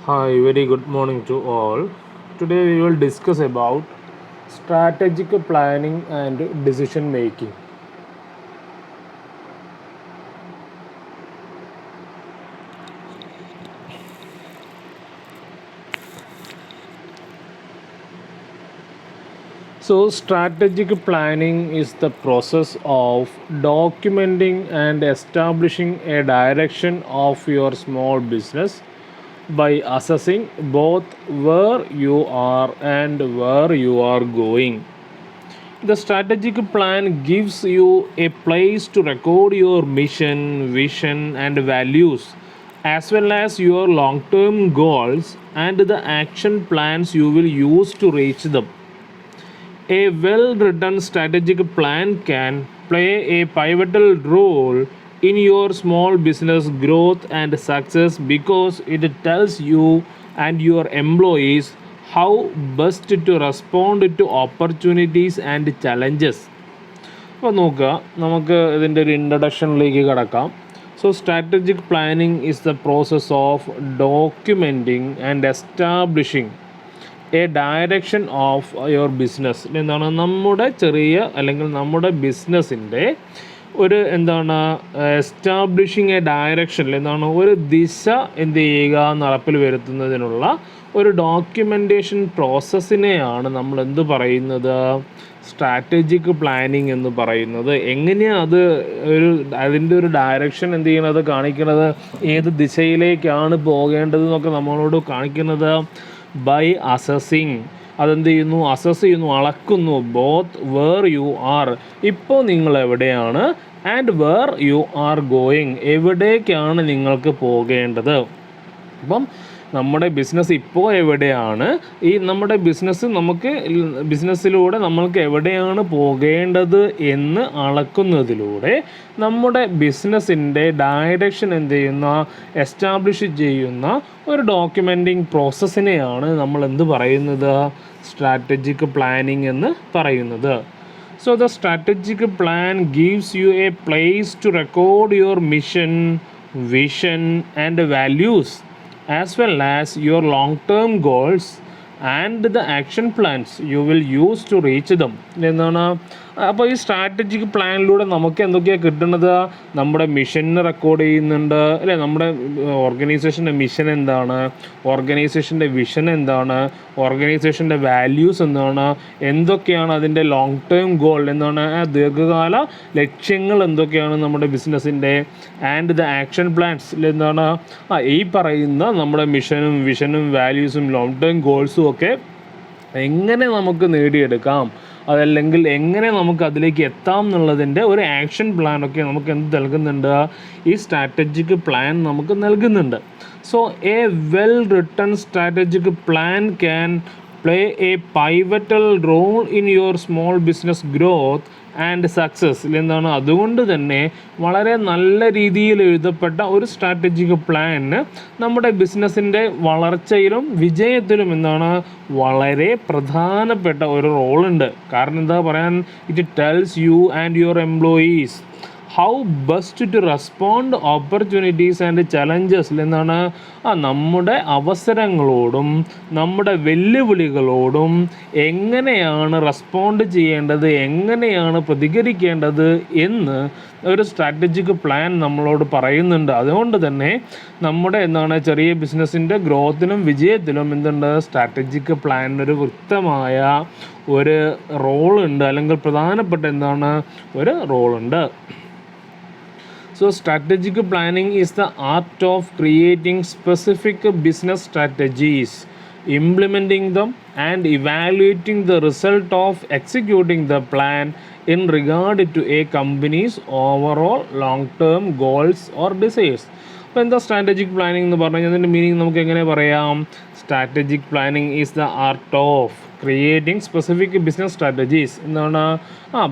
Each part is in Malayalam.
Hi, very good morning to all. Today we will discuss about strategic planning and decision making. So, strategic planning is the process of documenting and establishing a direction of your small business by assessing both where you are and where you are going. The strategic plan gives you a place to record your mission, vision, and values, as well as your long term goals and the action plans you will use to reach them. A well written strategic plan can play a pivotal role in your small business growth and success because it tells you and your employees how best to respond to opportunities and challenges. അപ്പോൾ നോക്കുക, നമുക്ക് ഇതിൻ്റെ ഒരു ഇൻട്രഡക്ഷനിലേക്ക് കടക്കാം. So strategic planning is the process of documenting and establishing A direction of your business. എന്താണ് നമ്മുടെ ചെറിയ അല്ലെങ്കിൽ നമ്മുടെ ബിസിനസ്സിൻ്റെ ഒരു എന്താണ് എസ്റ്റാബ്ലിഷിങ് എ ഡയറക്ഷൻ, എന്താണ് ഒരു ദിശ എന്ത് ചെയ്യുക നടപ്പിൽ വരുത്തുന്നതിനുള്ള ഒരു ഡോക്യുമെൻറ്റേഷൻ പ്രോസസ്സിനെയാണ് നമ്മൾ എന്ത് പറയുന്നത്, സ്ട്രാറ്റജിക് പ്ലാനിങ് എന്ന് പറയുന്നത്. എങ്ങനെയാണ് അത് അതിൻ്റെ ഒരു ഡയറക്ഷൻ എന്ത് ചെയ്യണത്, കാണിക്കുന്നത്, ഏത് ദിശയിലേക്കാണ് പോകേണ്ടതെന്നൊക്കെ നമ്മളോട് കാണിക്കുന്നത് ബൈ അസസിങ്. അതെന്ത് ചെയ്യുന്നു, അസസ് ചെയ്യുന്നു, അളക്കുന്നു. ബോത്ത് വേർ യു ആർ, ഇപ്പോൾ നിങ്ങൾ എവിടെയാണ്, and where you are going, എവിടേക്കാണ് നിങ്ങൾക്ക് പോകേണ്ടത്. അപ്പം നമ്മുടെ ബിസിനസ് ഇപ്പോൾ എവിടെയാണ്, ഈ നമ്മുടെ ബിസിനസ്സിലൂടെ നമ്മൾക്ക് എവിടെയാണ് പോകേണ്ടത് എന്ന് അളക്കുന്നതിലൂടെ നമ്മുടെ ബിസിനസ്സിൻ്റെ ഡയറക്ഷൻ എന്ത് ചെയ്യുന്ന, എസ്റ്റാബ്ലിഷ് ചെയ്യുന്ന ഒരു ഡോക്യുമെൻറ്റിങ് പ്രോസസ്സിനെയാണ് നമ്മൾ എന്ത് പറയുന്നത്, സ്ട്രാറ്റജിക് പ്ലാനിങ് എന്ന് പറയുന്നത്. So the strategic plan gives you a place to record your mission, vision and values, as well as your long-term goals and the action plans you will use to reach them. എന്താണ് അപ്പോൾ ഈ സ്ട്രാറ്റജിക് പ്ലാനിലൂടെ നമുക്ക് എന്തൊക്കെയാണ് കിട്ടുന്നത്, നമ്മുടെ മിഷൻ റെക്കോർഡ് ചെയ്യുന്നുണ്ട് അല്ലേ, നമ്മുടെ ഓർഗനൈസേഷൻ്റെ മിഷൻ എന്താണ്, ഓർഗനൈസേഷൻ്റെ വിഷൻ എന്താണ്, ഓർഗനൈസേഷൻ്റെ വാല്യൂസ് എന്താണ്, എന്തൊക്കെയാണ് അതിൻ്റെ ലോങ് ടേം ഗോൾ, എന്താണ് ദീർഘകാല ലക്ഷ്യങ്ങൾ എന്തൊക്കെയാണ് നമ്മുടെ ബിസിനസ്സിൻ്റെ, ആൻഡ് ദ ആക്ഷൻ പ്ലാൻസ് എന്താണ് ഈ പറയുന്ന നമ്മുടെ മിഷനും വിഷനും വാല്യൂസും ലോങ് ടേം ഗോൾസും ഒക്കെ എങ്ങനെ നമുക്ക് നേടിയെടുക്കാം, അതല്ലെങ്കിൽ എങ്ങനെ നമുക്ക് അതിലേക്ക് എത്താം എന്നുള്ളതിൻ്റെ ഒരു ആക്ഷൻ പ്ലാനൊക്കെ നമുക്ക് എന്ത് നൽകുന്നുണ്ട്, ഈ സ്ട്രാറ്റജിക് പ്ലാൻ നമുക്ക് നൽകുന്നുണ്ട്. So a well written strategic plan can play a pivotal role in your small business growth and success. എന്താണ് അതുകൊണ്ട് തന്നെ വളരെ നല്ല രീതിയിൽ എഴുതപ്പെട്ട ഒരു സ്ട്രാറ്റജിക് പ്ലാന് നമ്മുടെ ബിസിനസ്സിൻ്റെ വളർച്ചയിലും വിജയത്തിലും എന്താണ് വളരെ പ്രധാനപ്പെട്ട ഒരു റോളുണ്ട്. കാരണം എന്താ പറയാൻ, it tells you and your employees how best to respond opportunities and challenges. എന്താണ് നമ്മുടെ അവസരങ്ങളോടും നമ്മുടെ വെല്ലുവിളികളോടും എങ്ങനെയാണ് റെസ്പോണ്ട് ചെയ്യേണ്ടത്, എങ്ങനെയാണ് പ്രതികരിക്കേണ്ടത് എന്ന് ഒരു സ്ട്രാറ്റജിക് പ്ലാൻ നമ്മളോട് പറയുന്നുണ്ട്. അതുകൊണ്ട് തന്നെ നമ്മുടെ ചെറിയ ബിസിനസ്സിൻ്റെ ഗ്രോത്തിനും വിജയത്തിലും എന്തുണ്ട്, സ്ട്രാറ്റജിക് പ്ലാനിനൊരു വ്യക്തമായ ഒരു റോളുണ്ട്, അല്ലെങ്കിൽ പ്രധാനപ്പെട്ട ഒരു റോളുണ്ട്. So strategic planning is the art of creating specific business strategies, implementing them and evaluating the result of executing the plan in regard to a company's overall long-term goals or desires. അപ്പോൾ എന്താ സ്ട്രാറ്റജിക് പ്ലാനിങ് എന്ന് പറഞ്ഞു കഴിഞ്ഞാൽ അതിൻ്റെ മീനിങ് നമുക്ക് എങ്ങനെ പറയാം, strategic planning is the art of creating specific business strategies. എന്താണ്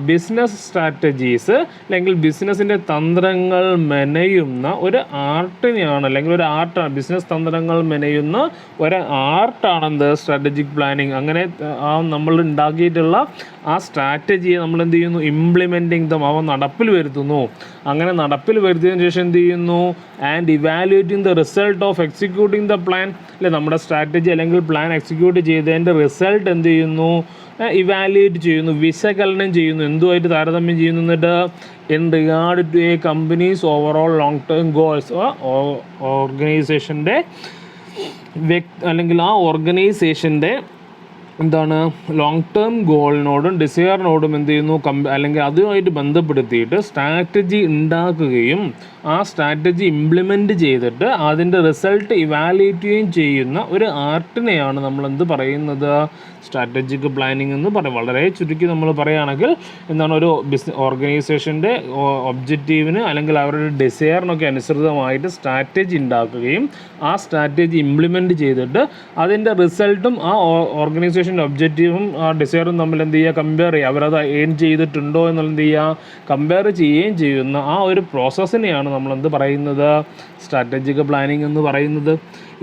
ബിസിനസ് സ്ട്രാറ്റജീസ് അല്ലെങ്കിൽ ബിസിനസ്സിൻ്റെ തന്ത്രങ്ങൾ മെനയുന്ന ഒരു ആർട്ടിനെയാണ്, അല്ലെങ്കിൽ ഒരു ആർട്ടാണ്, ബിസിനസ് തന്ത്രങ്ങൾ മെനയുന്ന ഒരു ആർട്ടാണ് എന്ത് സ്ട്രാറ്റജിക് പ്ലാനിങ്. അങ്ങനെ നമ്മൾ ഉണ്ടാക്കിയിട്ടുള്ള ആ സ്ട്രാറ്റജിയെ നമ്മൾ എന്ത് ചെയ്യുന്നു, ഇംപ്ലിമെൻറ്റിങ് ദം, അവ നടപ്പിൽ വരുത്തുന്നു. അങ്ങനെ നടപ്പിൽ വരുത്തിയതിന് ശേഷം എന്ത് ചെയ്യുന്നു, and evaluating the result of executing the plan. അല്ലെ, നമ്മുടെ സ്ട്രാറ്റജി അല്ലെങ്കിൽ പ്ലാൻ എക്സിക്യൂട്ട് ചെയ്തതിൻ്റെ റിസൾട്ട് എന്ത് ചെയ്യുന്നു, ഇവാലുവേറ്റ് ചെയ്യുന്നു, വിശകലനം ചെയ്യുന്നു. എന്തുമായിട്ട് താരതമ്യം ചെയ്യുന്നു, എന്നിട്ട് in regard to a company's overall long term goals, ഓർഗനൈസേഷൻ്റെ അല്ലെങ്കിൽ ആ ഓർഗനൈസേഷൻ്റെ എന്താണ് ലോങ് ടേം ഗോളിനോടും ഡിസയറിനോടും എന്ത് ചെയ്യുന്നു, അല്ലെങ്കിൽ അതുമായിട്ട് ബന്ധപ്പെടുത്തിയിട്ട് സ്ട്രാറ്റജി ഉണ്ടാക്കുകയും ആ സ്ട്രാറ്റജി ഇംപ്ലിമെൻറ്റ് ചെയ്തിട്ട് അതിൻ്റെ റിസൾട്ട് ഇവാലുവേറ്റ് ചെയ്യുകയും ചെയ്യുന്ന ഒരു ആർട്ടിനെയാണ് നമ്മൾ എന്ത് പറയുന്നത്, സ്ട്രാറ്റജിക് പ്ലാനിങ് എന്ന് പറയും. വളരെ ചുരുക്കി നമ്മൾ പറയുകയാണെങ്കിൽ എന്താണ്, ഒരു ഓർഗനൈസേഷൻ്റെ ഒബ്ജക്റ്റീവിന് അല്ലെങ്കിൽ അവരുടെ ഡിസയറിനൊക്കെ അനുസൃതമായിട്ട് സ്ട്രാറ്റജി ഉണ്ടാക്കുകയും ആ സ്ട്രാറ്റജി ഇംപ്ലിമെൻറ്റ് ചെയ്തിട്ട് അതിൻ്റെ റിസൾട്ടും ആ ഓർഗനൈസേഷൻ്റെ ഒബ്ജക്റ്റീവും ആ ഡിസയറും തമ്മിൽ എന്ത് ചെയ്യുക, കമ്പയർ ചെയ്യുക, അവരത് ഏൺ ചെയ്തിട്ടുണ്ടോ എന്നുള്ള എന്ത് ചെയ്യുക, കമ്പയർ ചെയ്യുകയും ചെയ്യുന്ന ആ ഒരു പ്രോസസ്സിനെയാണ് നമ്മളെന്ത് പറയുന്നത്, സ്ട്രാറ്റജിക് പ്ലാനിങ് എന്ന് പറയുന്നത്.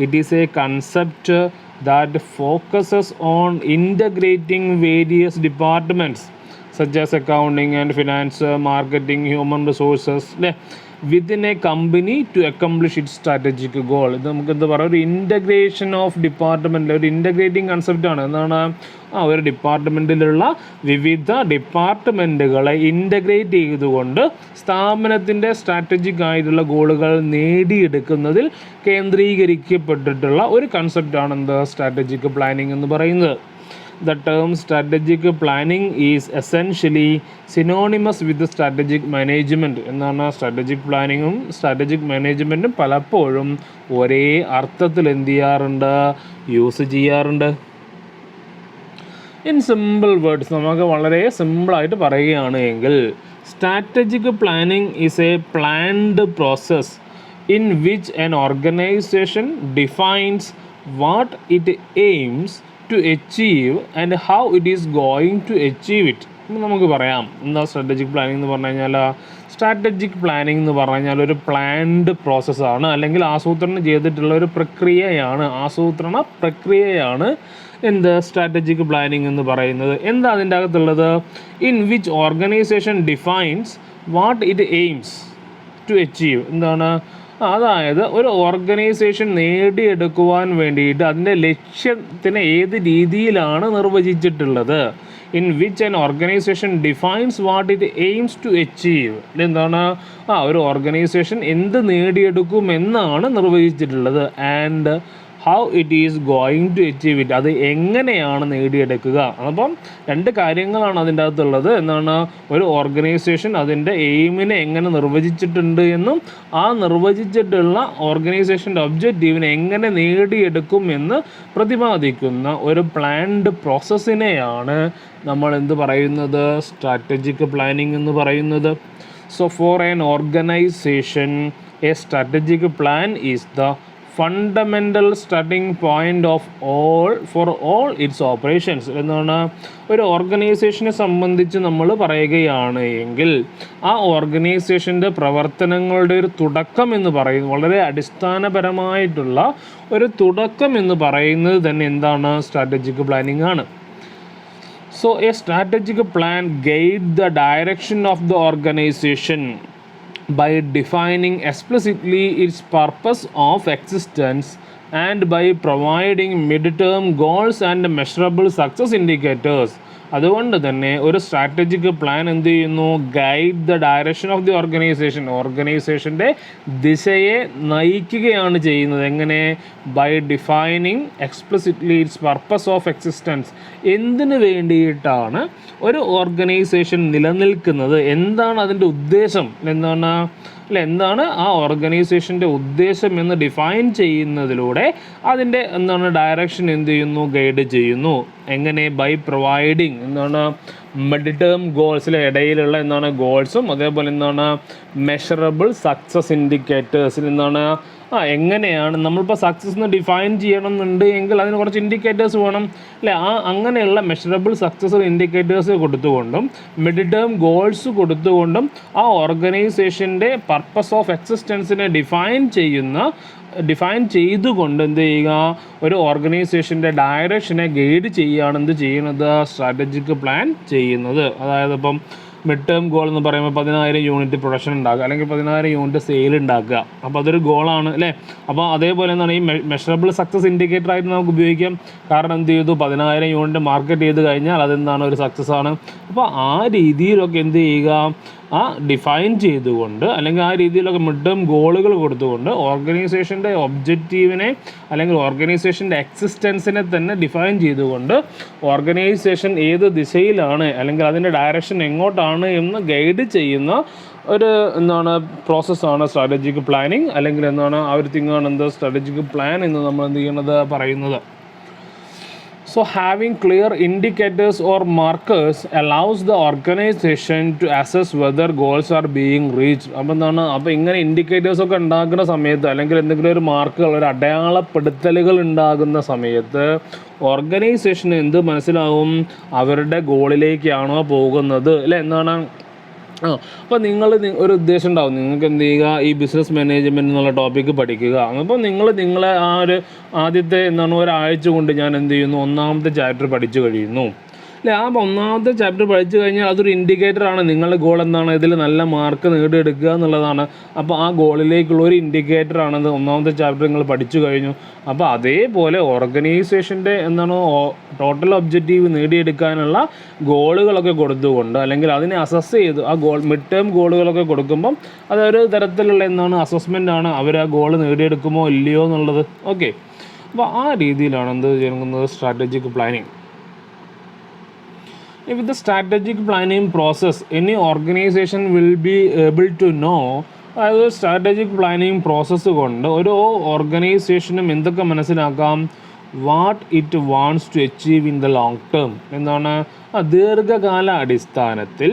It is A concept that focuses on integrating various departments such as accounting and finance, marketing, human resources within a company to accomplish its strategic goal. ഇത് നമുക്ക് എന്താ പറയുക, ഒരു ഇൻ്റഗ്രേഷൻ ഓഫ് ഡിപ്പാർട്ട്മെൻറ്റ്, ഒരു ഇൻ്റഗ്രേറ്റിംഗ് കൺസെപ്റ്റാണ്. എന്താണ്, ഒരു ഡിപ്പാർട്ട്മെൻറ്റിലുള്ള വിവിധ ഡിപ്പാർട്ട്മെൻറ്റുകളെ ഇൻ്റഗ്രേറ്റ് ചെയ്തുകൊണ്ട് സ്ഥാപനത്തിൻ്റെ സ്ട്രാറ്റജിക് ആയിട്ടുള്ള ഗോളുകൾ നേടിയെടുക്കുന്നതിൽ കേന്ദ്രീകരിക്കപ്പെട്ടിട്ടുള്ള ഒരു കൺസെപ്റ്റാണ് എന്ത്, സ്ട്രാറ്റജിക് പ്ലാനിങ് എന്ന് പറയുന്നത്. The term strategic planning is essentially synonymous with the strategic management. എന്നാണ്, സ്ട്രാറ്റജിക് പ്ലാനിങ്ങും സ്ട്രാറ്റജിക് മാനേജ്മെൻറ്റും പലപ്പോഴും ഒരേ അർത്ഥത്തിൽ എന്ത് ചെയ്യാറുണ്ട്, യൂസ് ചെയ്യാറുണ്ട്. ഇൻ സിമ്പിൾ വേർഡ്സ്, നമുക്ക് വളരെ സിമ്പിളായിട്ട് പറയുകയാണ് എങ്കിൽ strategic planning is A planned process in which an organization defines what it aims to achieve and how it is going to achieve it. നമുക്ക് പറയാം എന്താ സ്ട്രാറ്റജിക് പ്ലാനിങ് എന്ന് പറഞ്ഞു കഴിഞ്ഞാൽ. സ്ട്രാറ്റജിക് പ്ലാനിങ് എന്ന് പറഞ്ഞു കഴിഞ്ഞാൽ ഒരു പ്ലാൻഡ് പ്രോസസ്സാണ്, അല്ലെങ്കിൽ ആസൂത്രണം ചെയ്തിട്ടുള്ള ഒരു പ്രക്രിയയാണ്, ആസൂത്രണ പ്രക്രിയയാണ് എന്ത് സ്ട്രാറ്റജിക് പ്ലാനിങ് എന്ന് പറയുന്നത്. എന്താ അതിൻ്റെ അകത്തുള്ളത്, in which organisation defines what it aims to achieve. എന്താണ്, അതായത് ഒരു ഓർഗനൈസേഷൻ നേടിയെടുക്കുവാൻ വേണ്ടിയിട്ട് അതിൻ്റെ ലക്ഷ്യത്തിനെ ഏത് രീതിയിലാണ് നിർവചിച്ചിട്ടുള്ളത്. In which an organisation defines what it aims to achieve. എന്താണ്, ഒരു ഓർഗനൈസേഷൻ എന്ത് നേടിയെടുക്കുമെന്നാണ് നിർവചിച്ചിട്ടുള്ളത്. And how it is going to achieve it, അത് എങ്ങനെയാണ് നേടിയെടുക്കുക. അപ്പം രണ്ട് കാര്യങ്ങളാണ് അതിൻ്റെ അകത്തുള്ളത്. എന്താണ്, ഒരു ഓർഗനൈസേഷൻ അതിൻ്റെ എയിമിനെ എങ്ങനെ നിർവചിച്ചിട്ടുണ്ട് എന്നും ആ നിർവചിച്ചിട്ടുള്ള ഓർഗനൈസേഷൻ്റെ ഒബ്ജക്റ്റീവിനെ എങ്ങനെ നേടിയെടുക്കും എന്ന് പ്രതിപാദിക്കുന്ന ഒരു പ്ലാൻഡ് പ്രോസസ്സിനെയാണ് നമ്മൾ എന്ത് പറയുന്നത്, സ്ട്രാറ്റജിക് പ്ലാനിങ് എന്ന് പറയുന്നത്. So for an organisation A strategic plan is the fundamental starting point of all it's operations. എന്നാണ്, ഒരു ഓർഗനൈസേഷനെ സംബന്ധിച്ച് നമ്മൾ പറയുകയാണ് എങ്കിൽ ആ ഓർഗനൈസേഷൻ്റെ പ്രവർത്തനങ്ങളുടെ ഒരു തുടക്കം എന്ന് പറയുന്നത്, വളരെ അടിസ്ഥാനപരമായിട്ടുള്ള ഒരു തുടക്കം എന്ന് പറയുന്നത് തന്നെ എന്താണ്, സ്ട്രാറ്റജിക് പ്ലാനിങ് ആണ്. So a strategic plan guides the direction of the organization by defining explicitly its purpose of existence and by providing mid-term goals and measurable success indicators. അതുകൊണ്ട് തന്നെ ഒരു സ്ട്രാറ്റജിക് പ്ലാൻ എന്ത് ചെയ്യുന്നു, guide the direction of the organisation, ഓർഗനൈസേഷൻ്റെ ദിശയെ നയിക്കുകയാണ് ചെയ്യുന്നത്. എങ്ങനെ, by defining explicitly its purpose of existence, എന്തിനു വേണ്ടിയിട്ടാണ് ഒരു ഓർഗനൈസേഷൻ നിലനിൽക്കുന്നത്, എന്താണ് അതിൻ്റെ ഉദ്ദേശം, എന്താണ് ആ ഓർഗനൈസേഷൻ്റെ ഉദ്ദേശം എന്ന് ഡിഫൈൻ ചെയ്യുന്നതിലൂടെ അതിൻ്റെ ഡയറക്ഷൻ എന്ത് ചെയ്യുന്നു, ഗൈഡ് ചെയ്യുന്നു. എങ്ങനെ, ബൈ പ്രൊവൈഡിങ് മിഡ് ടേം ഗോൾസിലെ ഇടയിലുള്ള എന്താണ് ഗോൾസും അതേപോലെ എന്താണ് മെഷറബിൾ സക്സസ് ഇൻഡിക്കേറ്റേഴ്സിൽ എന്താണ് എങ്ങനെയാണ് നമ്മളിപ്പോൾ സക്സസ് എന്ന് ഡിഫൈൻ ചെയ്യണമെന്നുണ്ട് എങ്കിൽ അതിന് കുറച്ച് ഇൻഡിക്കേറ്റേഴ്സ് വേണം അല്ലേ. അങ്ങനെയുള്ള മെഷറബിൾ സക്സസ് ഇൻഡിക്കേറ്റേഴ്സ് കൊടുത്തുകൊണ്ടും മിഡ് ടേം ഗോൾസ് കൊടുത്തുകൊണ്ടും ആ ഓർഗനൈസേഷൻ്റെ പർപ്പസ് ഓഫ് എക്സിസ്റ്റൻസിനെ ഡിഫൈൻ ചെയ്തുകൊണ്ട് എന്ത് ചെയ്യുക, ഒരു ഓർഗനൈസേഷൻ്റെ ഡയറക്ഷനെ ഗൈഡ് ചെയ്യുകയാണ് എന്ത് ചെയ്യുന്നത്, സ്ട്രാറ്റജിക് പ്ലാൻ ചെയ്യുന്നത്. അതായത് ഇപ്പം മിഡ് ടേം ഗോൾ എന്ന് പറയുമ്പോൾ 10,000 യൂണിറ്റ് പ്രൊഡക്ഷൻ ഉണ്ടാക്കുക അല്ലെങ്കിൽ 10,000 യൂണിറ്റ് സെയിൽ ഉണ്ടാക്കുക. അപ്പോൾ അതൊരു ഗോളാണ് അല്ലേ. അപ്പോൾ അതേപോലെ എന്താണ് ഈ മെഷറബിൾ സക്സസ് ഇൻഡിക്കേറ്റർ ആയിട്ട് നമുക്ക് ഉപയോഗിക്കാം. കാരണം എന്ത് ചെയ്തു, 10,000 യൂണിറ്റ് മാർക്കറ്റ് ചെയ്ത് കഴിഞ്ഞാൽ അതെന്താണ് ഒരു സക്സസ് ആണ്. അപ്പോൾ ആ രീതിയിലൊക്കെ എന്ത് ചെയ്യുക, ഡിഫൈൻ ചെയ്തുകൊണ്ട് അല്ലെങ്കിൽ ആ രീതിയിലൊക്കെ മിഡ് ടേം ഗോളുകൾ കൊടുത്തുകൊണ്ട് ഓർഗനൈസേഷൻ്റെ ഒബ്ജക്റ്റീവിനെ അല്ലെങ്കിൽ ഓർഗനൈസേഷൻ്റെ എക്സിസ്റ്റൻസിനെ തന്നെ ഡിഫൈൻ ചെയ്തുകൊണ്ട് ഓർഗനൈസേഷൻ ഏത് ദിശയിലാണ് അല്ലെങ്കിൽ അതിൻ്റെ ഡയറക്ഷൻ എങ്ങോട്ടാണ് എന്ന് ഗൈഡ് ചെയ്യുന്ന ഒരു പ്രോസസ്സാണ് സ്ട്രാറ്റജിക് പ്ലാനിങ്. അല്ലെങ്കിൽ ആ ഒരു തിങ്ങാണ് സ്ട്രാറ്റജിക് പ്ലാൻ എന്ന് നമ്മൾ എന്ത് ചെയ്യുന്നത് പറയുന്നത്. So having clear indicators or markers allows the organization to assess whether goals are being reached. അപ്പോൾ ഇങ്ങനെ ഇൻഡിക്കേറ്റേഴ്സ് ഒക്കെ ഉണ്ടാക്കുന്ന സമയത്ത് അല്ലെങ്കിൽ എന്തെങ്കിലും ഒരു മാർക്കുകൾ, ഒരു അടയാളപ്പെടുത്തലുകൾ ഉണ്ടാകുന്ന സമയത്ത് ഓർഗനൈസേഷന് എന്ത് മനസ്സിലാവും, അവരുടെ ഗോളിലേക്കാണോ പോകുന്നത് അല്ലേ. അപ്പോൾ നിങ്ങൾ ഒരു ഉദ്ദേശം ഉണ്ടാവും, നിങ്ങൾക്ക് എന്ത് ചെയ്യുക, ഈ ബിസിനസ് മാനേജ്മെൻറ്റ് എന്നുള്ള ടോപ്പിക്ക് പഠിക്കുക. അപ്പോൾ നിങ്ങളെ ആ ഒരു ആദ്യത്തെ ഒരാഴ്ച കൊണ്ട് ഞാൻ എന്ത് ചെയ്യുന്നു, 1ാമത്തെ ചാപ്റ്റർ പഠിച്ചു കഴിയുന്നു അല്ലേ. ആ 1ാമത്തെ ചാപ്റ്റർ പഠിച്ചു കഴിഞ്ഞാൽ അതൊരു ഇൻഡിക്കേറ്ററാണ്. നിങ്ങളുടെ ഗോൾ എന്താണ്, ഇതിൽ നല്ല മാർക്ക് നേടിയെടുക്കുക എന്നുള്ളതാണ്. അപ്പോൾ ആ ഗോളിലേക്കുള്ള ഒരു ഇൻഡിക്കേറ്ററാണത് 1ാമത്തെ ചാപ്റ്റർ നിങ്ങൾ പഠിച്ചു കഴിഞ്ഞു. അപ്പോൾ അതേപോലെ ഓർഗനൈസേഷൻ്റെ ടോട്ടൽ ഒബ്ജക്റ്റീവ് നേടിയെടുക്കാനുള്ള ഗോളുകളൊക്കെ കൊടുത്തുകൊണ്ട് അല്ലെങ്കിൽ അതിനെ അസസ് ചെയ്ത് ആ മിഡ് ടേം ഗോളുകളൊക്കെ കൊടുക്കുമ്പം അതൊരു തരത്തിലുള്ള അസസ്മെൻ്റ് ആണ്, അവർ ആ ഗോൾ നേടിയെടുക്കുമോ ഇല്ലയോ എന്നുള്ളത്. ഓക്കെ, അപ്പോൾ ആ രീതിയിലാണ് എന്ത് ചെയ്യുന്നത്, strategic planning. With the strategic planning process, any organization will be able to know, അതായത് സ്ട്രാറ്റജിക് പ്ലാനിങ് പ്രോസസ്സ് കൊണ്ട് ഒരു ഓർഗനൈസേഷനും എന്തൊക്കെ മനസ്സിലാക്കാം, what it wants to achieve in the long term. ദീർഘകാല അടിസ്ഥാനത്തിൽ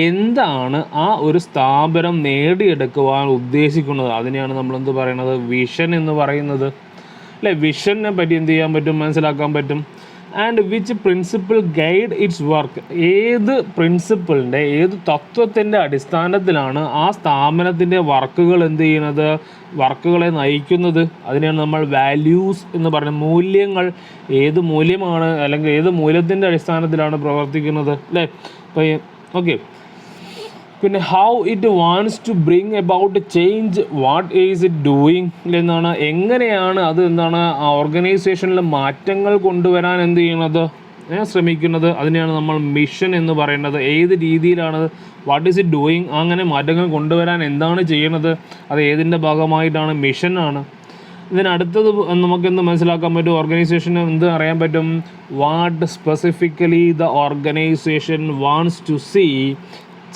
എന്താണ് ആ ഒരു സ്ഥാപനം നേടിയെടുക്കുവാൻ ഉദ്ദേശിക്കുന്നത്. അതിനെയാണ് നമ്മളെന്ത് പറയുന്നത്, വിഷൻ എന്ന് പറയുന്നത് അല്ലേ. വിഷനെ പറ്റി എന്ത് ചെയ്യാൻ പറ്റും, മനസ്സിലാക്കാൻ പറ്റും. And which principle guide it's work. ഏത് പ്രിൻസിപ്പിളിൻ്റെ, ഏത് തത്വത്തിൻ്റെ അടിസ്ഥാനത്തിലാണ് ആ സ്ഥാപനത്തിൻ്റെ വർക്കുകൾ എന്ത് ചെയ്യുന്നത്, വർക്കുകളെ നയിക്കുന്നത്. അതിനെയാണ് നമ്മൾ വാല്യൂസ് എന്ന് പറയുന്നത്. മൂല്യങ്ങൾ, ഏത് മൂല്യമാണ് അല്ലെങ്കിൽ ഏത് മൂല്യത്തിൻ്റെ അടിസ്ഥാനത്തിലാണ് പ്രവർത്തിക്കുന്നത് അല്ലേ. അപ്പോൾ ഓക്കെ, പിന്നെ how it wants to bring about change, what is it doing എങ്ങനെയാണ് അത് ആ ഓർഗനൈസേഷനിൽ മാറ്റങ്ങൾ കൊണ്ടുവരാൻ എന്ത് ചെയ്യണത്, ശ്രമിക്കുന്നത്. അതിനെയാണ് നമ്മൾ മിഷൻ എന്ന് പറയുന്നത്. ഏത് രീതിയിലാണ്, വാട്ട് ഈസ് ഇറ്റ് ഡൂയിങ്, അങ്ങനെ മാറ്റങ്ങൾ കൊണ്ടുവരാൻ എന്താണ് ചെയ്യണത്, അത് ഏതിൻ്റെ ഭാഗമായിട്ടാണ്, മിഷനാണ്. ഇതിനടുത്തത് നമുക്കെന്ത് മനസ്സിലാക്കാൻ പറ്റും, ഓർഗനൈസേഷന് എന്ത് അറിയാൻ പറ്റും, what specifically the organisation wants to see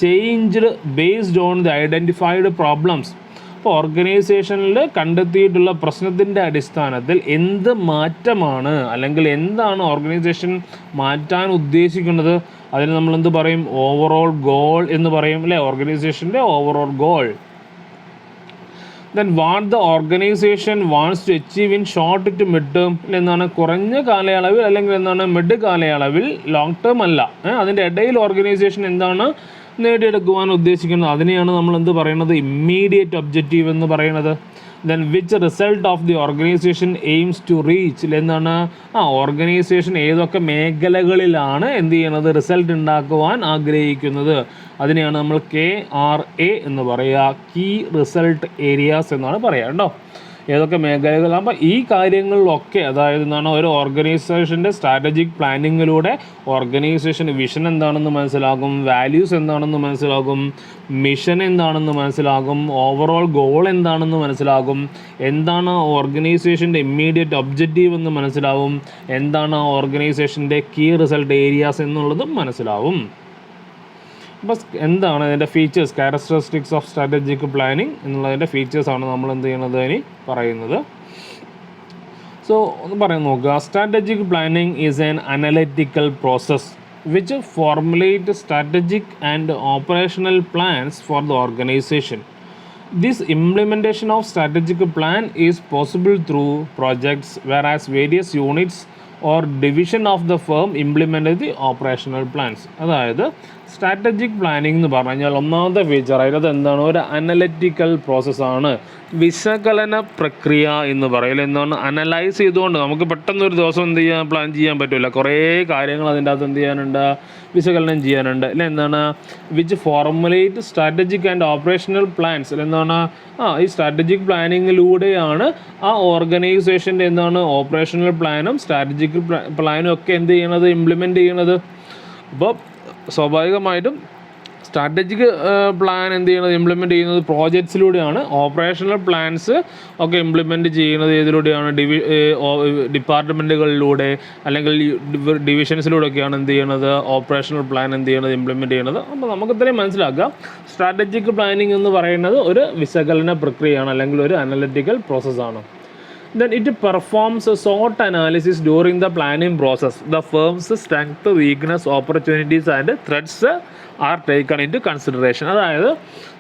changed based on the identified problems. അപ്പോൾ ഓർഗനൈസേഷനിൽ കണ്ടെത്തിയിട്ടുള്ള പ്രശ്നത്തിൻ്റെ അടിസ്ഥാനത്തിൽ എന്ത് മാറ്റമാണ് അല്ലെങ്കിൽ എന്താണ് ഓർഗനൈസേഷൻ മാറ്റാൻ ഉദ്ദേശിക്കുന്നത്, അതിന് നമ്മളെന്ത് പറയും, ഓവറോൾ ഗോൾ എന്ന് പറയും അല്ലേ. ഓർഗനൈസേഷൻ്റെ overall goal. Then what the organisation wants to achieve in short to mid term. കുറഞ്ഞ കാലയളവിൽ അല്ലെങ്കിൽ മിഡ് കാലയളവിൽ, ലോങ് ടേം അല്ല, അതിൻ്റെ ഇടയിൽ ഓർഗനൈസേഷൻ എന്താണ് നേടിയെടുക്കുവാൻ ഉദ്ദേശിക്കുന്നത്. അതിനെയാണ് നമ്മൾ എന്ത് പറയുന്നത്, ഇമ്മീഡിയറ്റ് ഒബ്ജക്റ്റീവ് എന്ന് പറയുന്നത്. Then which result of the organisation aims to reach. Organisation ഏതൊക്കെ മേഖലകളിലാണ് എന്ത് ചെയ്യുന്നത്, റിസൾട്ട് ഉണ്ടാക്കുവാൻ ആഗ്രഹിക്കുന്നത്. അതിനെയാണ് നമ്മൾ KRA എന്ന് പറയുക, കീ റിസൾട്ട് ഏരിയാസ് എന്നാണ് പറയുക കേട്ടോ. ഏതൊക്കെ മേഖലകൾ. അപ്പോൾ ഈ കാര്യങ്ങളിലൊക്കെ അതായത് ഒരു ഓർഗനൈസേഷൻ്റെ സ്ട്രാറ്റജിക് പ്ലാനിങ്ങിലൂടെ ഓർഗനൈസേഷൻ വിഷൻ എന്താണെന്ന് മനസ്സിലാകും, വാല്യൂസ് എന്താണെന്ന് മനസ്സിലാകും, മിഷൻ എന്താണെന്ന് മനസ്സിലാകും, ഓവറോൾ ഗോൾ എന്താണെന്ന് മനസ്സിലാകും, എന്താണ് ഓർഗനൈസേഷൻ്റെ ഇമ്മീഡിയറ്റ് ഒബ്ജക്റ്റീവ് എന്ന് മനസ്സിലാവും, എന്താണ് ഓർഗനൈസേഷൻ്റെ കീ റിസൾട്ട് ഏരിയാസ് എന്നുള്ളതും മനസ്സിലാവും. അപ്പോൾ എന്താണ് അതിൻ്റെ features, characteristics of strategic planning എന്നുള്ളതിൻ്റെ ഫീച്ചേഴ്സാണ് നമ്മൾ എന്ത് ചെയ്യണത് ഇനി പറയുന്നത്. സോ ഒന്ന് പറയാൻ നോക്കുക. Strategic planning is an analytical process which formulate strategic and operational plans for the organization. This implementation of strategic plan is possible through projects, whereas various units or division of the firm implement the operational plans. അതായത് സ്ട്രാറ്റജിക് പ്ലാനിംഗ് എന്ന് പറഞ്ഞു കഴിഞ്ഞാൽ ഒന്നാമത്തെ ഫീച്ചർ അതിനകത്ത് എന്താണ്, ഒരു അനലറ്റിക്കൽ പ്രോസസ്സാണ്. വിശകലന പ്രക്രിയ എന്ന് പറയുന്നത് എന്താണ്, അനലൈസ് ചെയ്തുകൊണ്ട് നമുക്ക് പെട്ടെന്ന് ഒരു ദിവസം എന്ത് ചെയ്യാൻ പ്ലാൻ ചെയ്യാൻ പറ്റില്ല. കുറേ കാര്യങ്ങൾ അതിൻ്റെ അകത്ത് എന്ത് ചെയ്യാനുണ്ട്, വിശകലനം ചെയ്യാനുണ്ട്. അല്ലെ എന്താണ്, which formulate strategic and operational plans. എന്താണ്, ഈ സ്ട്രാറ്റജിക് പ്ലാനിങ്ങിലൂടെയാണ് ആ ഓർഗനൈസേഷൻ്റെ എന്താണ് ഓപ്പറേഷണൽ പ്ലാനും സ്ട്രാറ്റജിക് പ്ലാനും ഒക്കെ എന്ത് ചെയ്യണത്, ഇംപ്ലിമെൻറ്റ് ചെയ്യണത്. അപ്പോൾ സ്വാഭാവികമായിട്ടും സ്ട്രാറ്റജിക് പ്ലാൻ എന്ത് ചെയ്യുന്നത്, ഇംപ്ലിമെൻറ്റ് ചെയ്യുന്നത് പ്രോജക്ട്സിലൂടെയാണ്. ഓപ്പറേഷണൽ പ്ലാൻസ് ഒക്കെ ഇംപ്ലിമെൻറ്റ് ചെയ്യുന്നത് ഏതിലൂടെയാണ്, ഡിപ്പാർട്ട്മെൻറ്റുകളിലൂടെ അല്ലെങ്കിൽ ഡിവിഷൻസിലൂടെയൊക്കെയാണ് എന്ത് ചെയ്യണത്, ഓപ്പറേഷണൽ പ്ലാൻ എന്ത് ചെയ്യണത്, ഇംപ്ലിമെൻറ്റ് ചെയ്യണത്. അപ്പോൾ നമുക്ക് ഇത്രയും മനസ്സിലാക്കാം, സ്ട്രാറ്റജിക് പ്ലാനിങ് എന്ന് പറയുന്നത് ഒരു വിശകലന പ്രക്രിയയാണ് അല്ലെങ്കിൽ ഒരു അനലിറ്റിക്കൽ പ്രോസസ്സാണ്. Then it performs a SWOT analysis during the planning process. The firm's strength, weakness, opportunities and threats are taken into consideration. അതായത്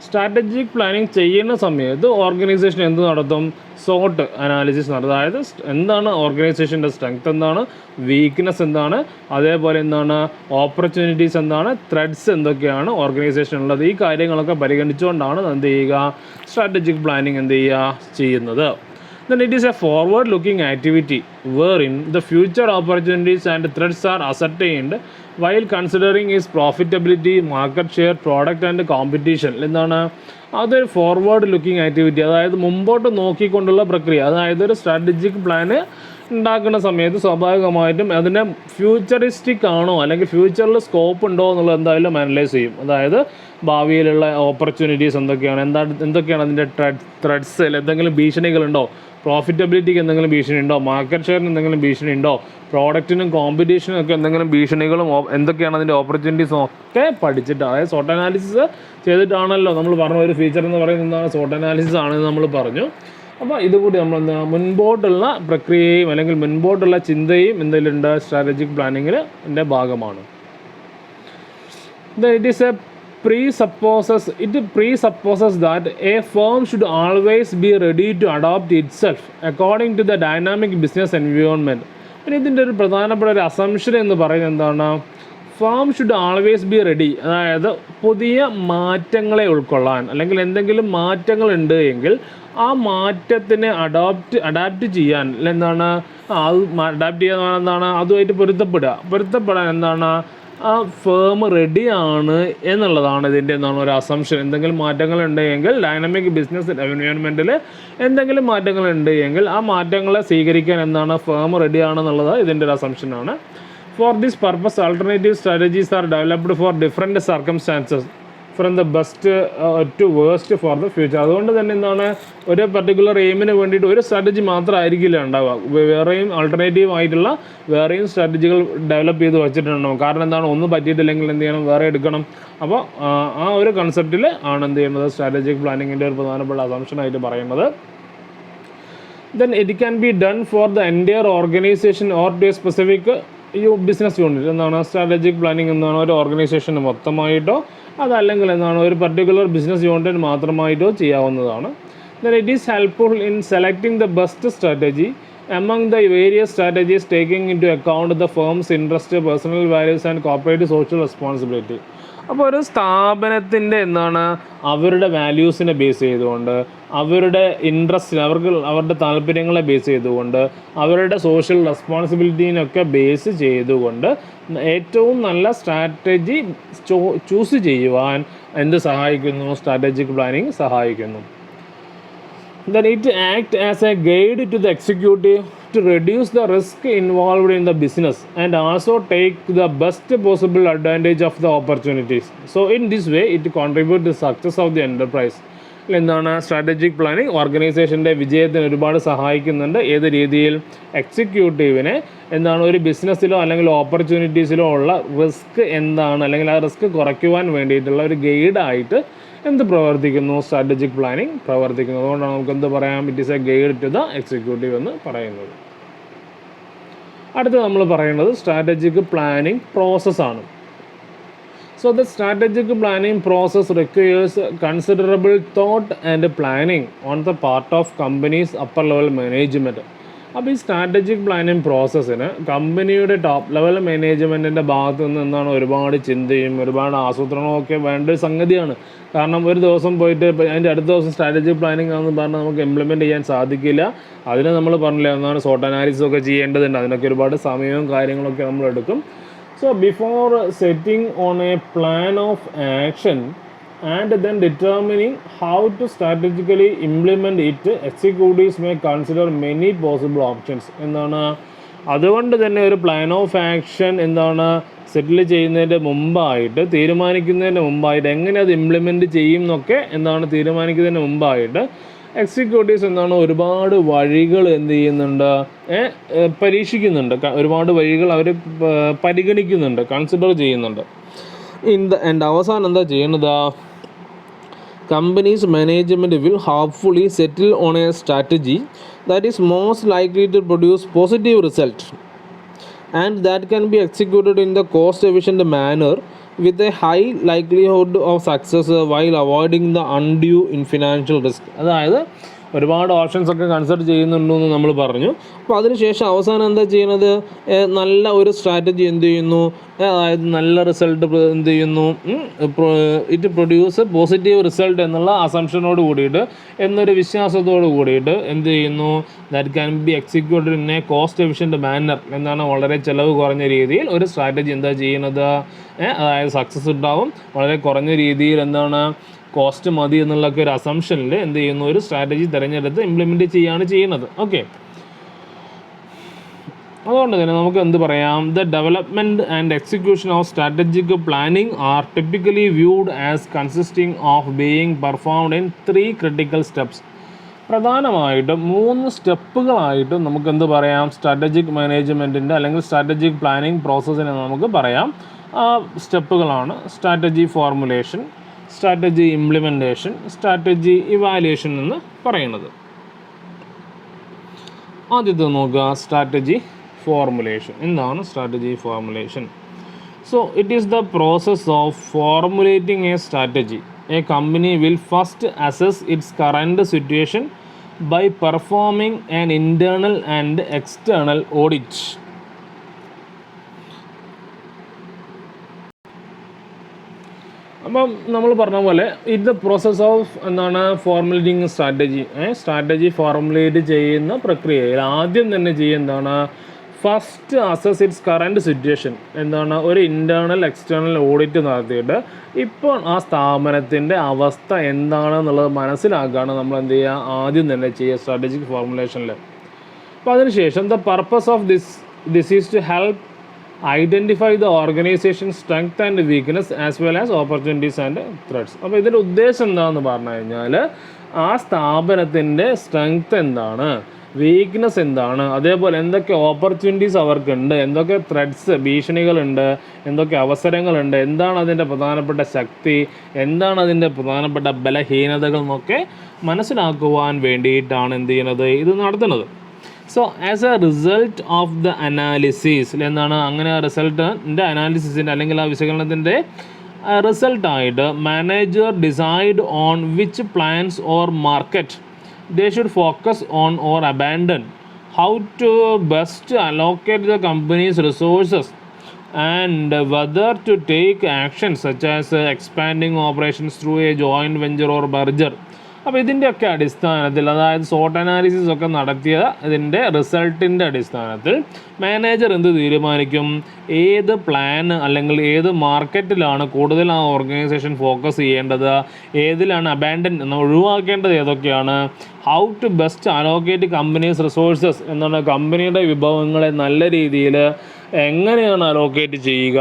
സ്ട്രാറ്റജിക് പ്ലാനിങ് ചെയ്യുന്ന സമയത്ത് ഓർഗനൈസേഷൻ എന്ത് നടത്തും, SWOT അനാലിസിസ് നടത്തും. അതായത് എന്താണ് ഓർഗനൈസേഷൻ്റെ സ്ട്രെങ്ത്, എന്താണ് വീക്ക്നെസ്, എന്താണ് അതേപോലെ എന്താണ് ഓപ്പർച്യൂണിറ്റീസ്, എന്താണ് ത്രെഡ്സ്, എന്തൊക്കെയാണ് ഓർഗനൈസേഷനുള്ളത്. ഈ കാര്യങ്ങളൊക്കെ പരിഗണിച്ചുകൊണ്ടാണ് എന്ത് ചെയ്യുക, സ്ട്രാറ്റജിക് പ്ലാനിങ് എന്ത് ചെയ്യുന്നത്. Then it is a forward-looking activity wherein the future opportunities and threats are ascertained while considering its profitability, market share, product and competition. എന്താണ്, അതൊരു ഫോർവേഡ് ലുക്കിംഗ് ആക്ടിവിറ്റി, അതായത് മുമ്പോട്ട് നോക്കിക്കൊണ്ടുള്ള പ്രക്രിയ. അതായത് ഒരു സ്ട്രാറ്റജിക് പ്ലാന് ഉണ്ടാക്കുന്ന സമയത്ത് സ്വാഭാവികമായിട്ടും അതിൻ്റെ ഫ്യൂച്ചറിസ്റ്റിക് ആണോ അല്ലെങ്കിൽ ഫ്യൂച്ചറിൽ സ്കോപ്പ് ഉണ്ടോ എന്നുള്ളത് എന്തായാലും അനലൈസ് ചെയ്യും. അതായത് ഭാവിയിലുള്ള ഓപ്പർച്യൂണിറ്റീസ് എന്തൊക്കെയാണ് അതിൻ്റെ ത്രെഡ്സ്, എന്തെങ്കിലും ഭീഷണികളുണ്ടോ, പ്രോഫിറ്റബിലിറ്റിക്ക് എന്തെങ്കിലും ഭീഷണി ഉണ്ടോ, മാർക്കറ്റ് ഷെയറിന് എന്തെങ്കിലും ഭീഷണി ഉണ്ടോ, പ്രോഡക്റ്റിനും കോമ്പറ്റീഷനും ഒക്കെ എന്തെങ്കിലും ഭീഷണികളും എന്തൊക്കെയാണ് അതിൻ്റെ ഓപ്പർച്യൂണിറ്റീസും ഒക്കെ പഠിച്ചിട്ട്, അതായത് SWOT അനാലിസിസ് ചെയ്തിട്ടാണല്ലോ നമ്മൾ പറഞ്ഞ ഒരു ഫീച്ചർ എന്ന് പറയുന്നത് SWOT അനാലിസിസ് ആണെന്ന് നമ്മൾ പറഞ്ഞു. അപ്പോൾ ഇതുകൂടി നമ്മൾ മുൻപോട്ടുള്ള പ്രക്രിയയും അല്ലെങ്കിൽ മുൻപോട്ടുള്ള ചിന്തയും എന്തെങ്കിലുണ്ട് സ്ട്രാറ്റജിക് പ്ലാനിങ്ങിൻ്റെ ഭാഗമാണ്. It presupposes that a firm should always be ready to adapt itself according to the dynamic business environment. പിന്നെ ഇതിൻ്റെ ഒരു പ്രധാനപ്പെട്ട ഒരു അസംഷൻ എന്ന് പറയുന്നത് എന്താണ്, firm should always be ready. അതായത് പുതിയ മാറ്റങ്ങളെ ഉൾക്കൊള്ളാൻ അല്ലെങ്കിൽ എന്തെങ്കിലും മാറ്റങ്ങളുണ്ട് എങ്കിൽ ആ മാറ്റത്തിനെ അഡാപ്റ്റ് ചെയ്യാൻ എന്താണ്, അത് അഡാപ്റ്റ് ചെയ്യാൻ എന്താണ്, അതുമായിട്ട് പൊരുത്തപ്പെടാൻ എന്താണ് ആ ഫേം റെഡിയാണ് എന്നുള്ളതാണ് ഇതിൻ്റെ എന്താണ് ഒരു അസംഷൻ. എന്തെങ്കിലും മാറ്റങ്ങളുണ്ട് എങ്കിൽ ഡൈനാമിക് ബിസിനസ് എൻവയോൺമെൻറ്റിൽ എന്തെങ്കിലും മാറ്റങ്ങളുണ്ട് എങ്കിൽ ആ മാറ്റങ്ങളെ സ്വീകരിക്കാൻ എന്താണ് ഫേം റെഡിയാണെന്നുള്ളത് ഇതിൻ്റെ ഒരു അസംഷനാണ്. For this purpose alternative strategies are developed for different circumstances from the best to worst for the future. അതുകൊണ്ട് തന്നെ എന്താണ് ഒരു പർട്ടിക്കുലർ എയിമിന് വേണ്ടിയിട്ട് ഒരു സ്ട്രാറ്റജി മാത്രമായിരിക്കില്ല ഉണ്ടാവുക, വേറെയും ആൾട്ടർനേറ്റീവ് ആയിട്ടുള്ള വേറെയും സ്ട്രാറ്റജികൾ ഡെവലപ്പ് ചെയ്ത് വെച്ചിട്ടുണ്ടാവും. കാരണം എന്താണ്, ഒന്നും പറ്റിയിട്ടില്ലെങ്കിൽ എന്ത് ചെയ്യണം, വേറെ എടുക്കണം. അപ്പോൾ ആ ഒരു കൺസെപ്റ്റിൽ ആണ് എന്ത് ചെയ്യുന്നത് സ്ട്രാറ്റജിക് പ്ലാനിങ്ങിൻ്റെ ഒരു പ്രധാനപ്പെട്ട അസംഷനായിട്ട് പറയുന്നത്. Then it can be done for the entire organization or to a specific business unit. എന്താണ് സ്ട്രാറ്റജിക് പ്ലാനിങ് എന്താണ് ഒരു ഓർഗനൈസേഷന് മൊത്തമായിട്ടോ അതല്ലെങ്കിൽ എന്താണ് ഒരു പർട്ടിക്കുലർ ബിസിനസ് യൂണിറ്റിന് മാത്രമായിട്ടോ ചെയ്യാവുന്നതാണ്. Then it is helpful in selecting the best strategy among the various strategies, taking into account the firm's interest, personal values and corporate social responsibility. അപ്പോൾ ഒരു സ്ഥാപനത്തിൻ്റെ എന്താണ് അവരുടെ വാല്യൂസിനെ ബേസ് ചെയ്തുകൊണ്ട്, അവരുടെ ഇൻട്രസ്റ്റ്, അവരുടെ താല്പര്യങ്ങളെ ബേസ് ചെയ്തുകൊണ്ട്, അവരുടെ സോഷ്യൽ റെസ്പോൺസിബിലിറ്റീനൊക്കെ ബേസ് ചെയ്തുകൊണ്ട് ഏറ്റവും നല്ല സ്ട്രാറ്റജി ചൂസ് ചെയ്യുവാൻ എന്ത് സഹായിക്കുന്നു, സ്ട്രാറ്റജിക് പ്ലാനിങ് സഹായിക്കുന്നു. Then it acts as a guide to the executive to reduce the risk involved in the business and also take the best possible advantage of the opportunities. So in this way it contributes to the success of the enterprise. എന്താണ് സ്ട്രാറ്റജിക് പ്ലാനിങ് ഓർഗനൈസേഷൻ്റെ വിജയത്തിന് ഒരുപാട് സഹായിക്കുന്നുണ്ട്. ഏത് രീതിയിൽ, എക്സിക്യൂട്ടീവിനെ എന്താണ് ഒരു ബിസിനസ്സിലോ അല്ലെങ്കിൽ ഓപ്പർച്യൂണിറ്റീസിലോ ഉള്ള റിസ്ക് എന്താണ് അല്ലെങ്കിൽ ആ റിസ്ക് കുറയ്ക്കുവാൻ വേണ്ടിയിട്ടുള്ള ഒരു ഗൈഡായിട്ട് എന്ത് പ്രവർത്തിക്കുന്നു, സ്ട്രാറ്റജിക് പ്ലാനിങ് പ്രവർത്തിക്കുന്നു. അതുകൊണ്ടാണ് നമുക്ക് എന്ത് പറയാം, it is a guide to the executive എന്ന് പറയുന്നത്. അടുത്ത് നമ്മൾ പറയുന്നത് സ്ട്രാറ്റജിക് പ്ലാനിങ് പ്രോസസ്സാണ്. So the strategic planning process requires considerable thought and planning on the part of company's upper level management. അപ്പോൾ ഈ സ്ട്രാറ്റജിക് പ്ലാനിങ് പ്രോസസ്സിന് കമ്പനിയുടെ ടോപ്പ് ലെവൽ മാനേജ്മെൻറ്റിൻ്റെ ഭാഗത്തു നിന്ന് എന്താണ് ഒരുപാട് ചിന്തയും ഒരുപാട് ആസൂത്രണവും ഒക്കെ വേണ്ട ഒരു സംഗതിയാണ്. കാരണം ഒരു ദിവസം പോയിട്ട് അതിൻ്റെ അടുത്ത ദിവസം സ്ട്രാറ്റജിക് പ്ലാനിങ് ആണെന്ന് പറഞ്ഞാൽ നമുക്ക് ഇംപ്ലിമെൻറ്റ് ചെയ്യാൻ സാധിക്കില്ല. അതിന് നമ്മൾ പറഞ്ഞില്ല എന്താണ് സോട്ട് അനാലിസിസ് ഒക്കെ ചെയ്യേണ്ടതുണ്ട്. അതിനൊക്കെ ഒരുപാട് സമയവും കാര്യങ്ങളൊക്കെ നമ്മൾ എടുക്കും. So before setting on a plan of action and then determining how to strategically implement it, executives may consider many possible options. എന്താണ് അതുകൊണ്ട് തന്നെ ഒരു പ്ലാൻ ഓഫ് ആക്ഷൻ എന്താണ് സെറ്റിൽ ചെയ്യുന്നതിൻ്റെ മുമ്പായിട്ട് തീരുമാനിക്കുന്നതിൻ്റെ മുമ്പായിട്ട് എങ്ങനെ അത് ഇംപ്ലിമെൻറ്റ് ചെയ്യും എന്നൊക്കെ എന്താണ് തീരുമാനിക്കുന്നതിന് മുമ്പായിട്ട് എക്സിക്യൂട്ടീവ്സ് എന്താണ് ഒരുപാട് വഴികൾ എന്ത് ചെയ്യുന്നുണ്ട്, പരീക്ഷിക്കുന്നുണ്ട്. ഒരുപാട് വഴികൾ അവർ പരിഗണിക്കുന്നുണ്ട്, കൺസിഡർ ചെയ്യുന്നുണ്ട്. ആൻഡ് അവസാനം എന്താ ചെയ്യുന്നത്, companies management will hopefully settle on a strategy that is most likely to produce positive result and that can be executed in the cost efficient manner with a high likelihood of success while avoiding the undue in financial risk. അതായത് ഒരുപാട് ഓപ്ഷൻസ് ഒക്കെ കൺസിഡർ ചെയ്യുന്നുണ്ടെന്ന് നമ്മൾ പറഞ്ഞു. അപ്പോൾ അതിനുശേഷം അവസാനം എന്താ ചെയ്യുന്നത്, നല്ല ഒരു സ്ട്രാറ്റജി എന്ത് ചെയ്യുന്നു, അതായത് നല്ല റിസൾട്ട് എന്ത് ചെയ്യുന്നു, ഇറ്റ് പ്രൊഡ്യൂസ് പോസിറ്റീവ് റിസൾട്ട് എന്നുള്ള അസംഷനോട് കൂടിയിട്ട് എന്നൊരു വിശ്വാസത്തോട് കൂടിയിട്ട് എന്ത് ചെയ്യുന്നു, that can be executed in a cost efficient manner എന്നാണ് വളരെ ചിലവ് കുറഞ്ഞ രീതിയിൽ ഒരു സ്ട്രാറ്റജി എന്താ ചെയ്യുന്നത്, അതായത് സക്സസ് ഉണ്ടാവും. വളരെ കുറഞ്ഞ രീതിയിൽ എന്താണ് കോസ്റ്റ് മതി എന്നുള്ളൊക്കെ ഒരു അസംഷനിൽ എന്ത് ചെയ്യുന്നു, ഒരു സ്ട്രാറ്റജി തിരഞ്ഞെടുത്ത് ഇംപ്ലിമെൻറ്റ് ചെയ്യുന്നത്. ഓക്കെ, അതുകൊണ്ട് തന്നെ നമുക്ക് എന്ത് പറയാം, the development and execution of strategic planning R typically viewed as consisting of being performed in 3 critical steps. പ്രധാനമായിട്ടും 3 സ്റ്റെപ്പുകളായിട്ടും നമുക്ക് എന്ത് പറയാം, സ്ട്രാറ്റജിക് മാനേജ്മെൻറ്റിൻ്റെ അല്ലെങ്കിൽ സ്ട്രാറ്റജിക് പ്ലാനിങ് പ്രോസസ്സിനെ നമുക്ക് പറയാം. ആ സ്റ്റെപ്പുകളാണ് strategy formulation, strategy implementation, strategy evaluation എന്ന് പറയുന്നത്. ആദ്യത്തെ നോക്കുക, സ്ട്രാറ്റജി ഫോർമുലേഷൻ. എന്താണ് strategy formulation? So it is the process of formulating a strategy. A company will first assess its current situation by performing an internal and external audit. അപ്പം നമ്മൾ പറഞ്ഞ പോലെ ഇത് പ്രോസസ് ഓഫ് എന്താണ് ഫോർമുലേറ്റിംഗ് സ്ട്രാറ്റജി ഫോർമുലേറ്റ് ചെയ്യുന്ന പ്രക്രിയയിൽ ആദ്യം തന്നെ എന്താണ്, first assess its current situation. എന്താണ്, ഒരു ഇൻറ്റേർണൽ എക്സ്റ്റേണൽ ഓഡിറ്റ് നടത്തിയിട്ട് ഇപ്പോൾ ആ സ്ഥാപനത്തിൻ്റെ അവസ്ഥ എന്താണെന്നുള്ളത് മനസ്സിലാക്കുകയാണ് നമ്മൾ എന്ത് ചെയ്യുക, ആദ്യം തന്നെ ചെയ്യുക സ്ട്രാറ്റജിക് ഫോർമുലേഷനിൽ. അപ്പോൾ അതിനുശേഷം the purpose of this is to help identify the organisation strength and weakness as well as opportunities and threats. അപ്പോൾ ഇതിൻ്റെ ഉദ്ദേശം എന്താണെന്ന് പറഞ്ഞു കഴിഞ്ഞാൽ ആ സ്ഥാപനത്തിൻ്റെ സ്ട്രെങ്ത് എന്താണ്, വീക്ക്നെസ് എന്താണ്, അതേപോലെ എന്തൊക്കെ ഓപ്പർച്യൂണിറ്റീസ് അവർക്കുണ്ട്, എന്തൊക്കെ ത്രെഡ്സ് ഭീഷണികളുണ്ട്, എന്തൊക്കെ അവസരങ്ങളുണ്ട്, എന്താണ് അതിൻ്റെ പ്രധാനപ്പെട്ട ശക്തി, എന്താണ് അതിൻ്റെ പ്രധാനപ്പെട്ട ബലഹീനതകൾ എന്നൊക്കെ മനസ്സിലാക്കുവാൻ വേണ്ടിയിട്ടാണ് എന്ത് ചെയ്യുന്നത്, ഇത് നടത്തുന്നത്. So as a result of the analysis, എന്താണ് അങ്ങനെ റിസൾട്ടിൻ്റെ അനാലിസിസിൻ്റെ അല്ലെങ്കിൽ ആ വിശകലനത്തിൻ്റെ റിസൾട്ടായിട്ട് manager decide on which plans or market they should focus on or abandon, how to best allocate the company's resources, and whether to take actions such as expanding operations through a joint venture or merger. അപ്പോൾ ഇതിൻ്റെയൊക്കെ അടിസ്ഥാനത്തിൽ, അതായത് സോട്ട് അനാലിസിസ് ഒക്കെ നടത്തിയ ഇതിൻ്റെ റിസൾട്ടിൻ്റെ അടിസ്ഥാനത്തിൽ മാനേജർ എന്ത് തീരുമാനിക്കും, ഏത് പ്ലാൻ അല്ലെങ്കിൽ ഏത് മാർക്കറ്റിലാണ് കൂടുതൽ ആ ഓർഗനൈസേഷൻ ഫോക്കസ് ചെയ്യേണ്ടത്, ഏതിലാണ് അബാൻഡൻ ഒഴിവാക്കേണ്ടത്, ഏതൊക്കെയാണ്, how to best allocate companies resources എന്നാണ് കമ്പനിയുടെ വിഭവങ്ങളെ നല്ല രീതിയിൽ എങ്ങനെയാണ് അലോക്കേറ്റ് ചെയ്യുക,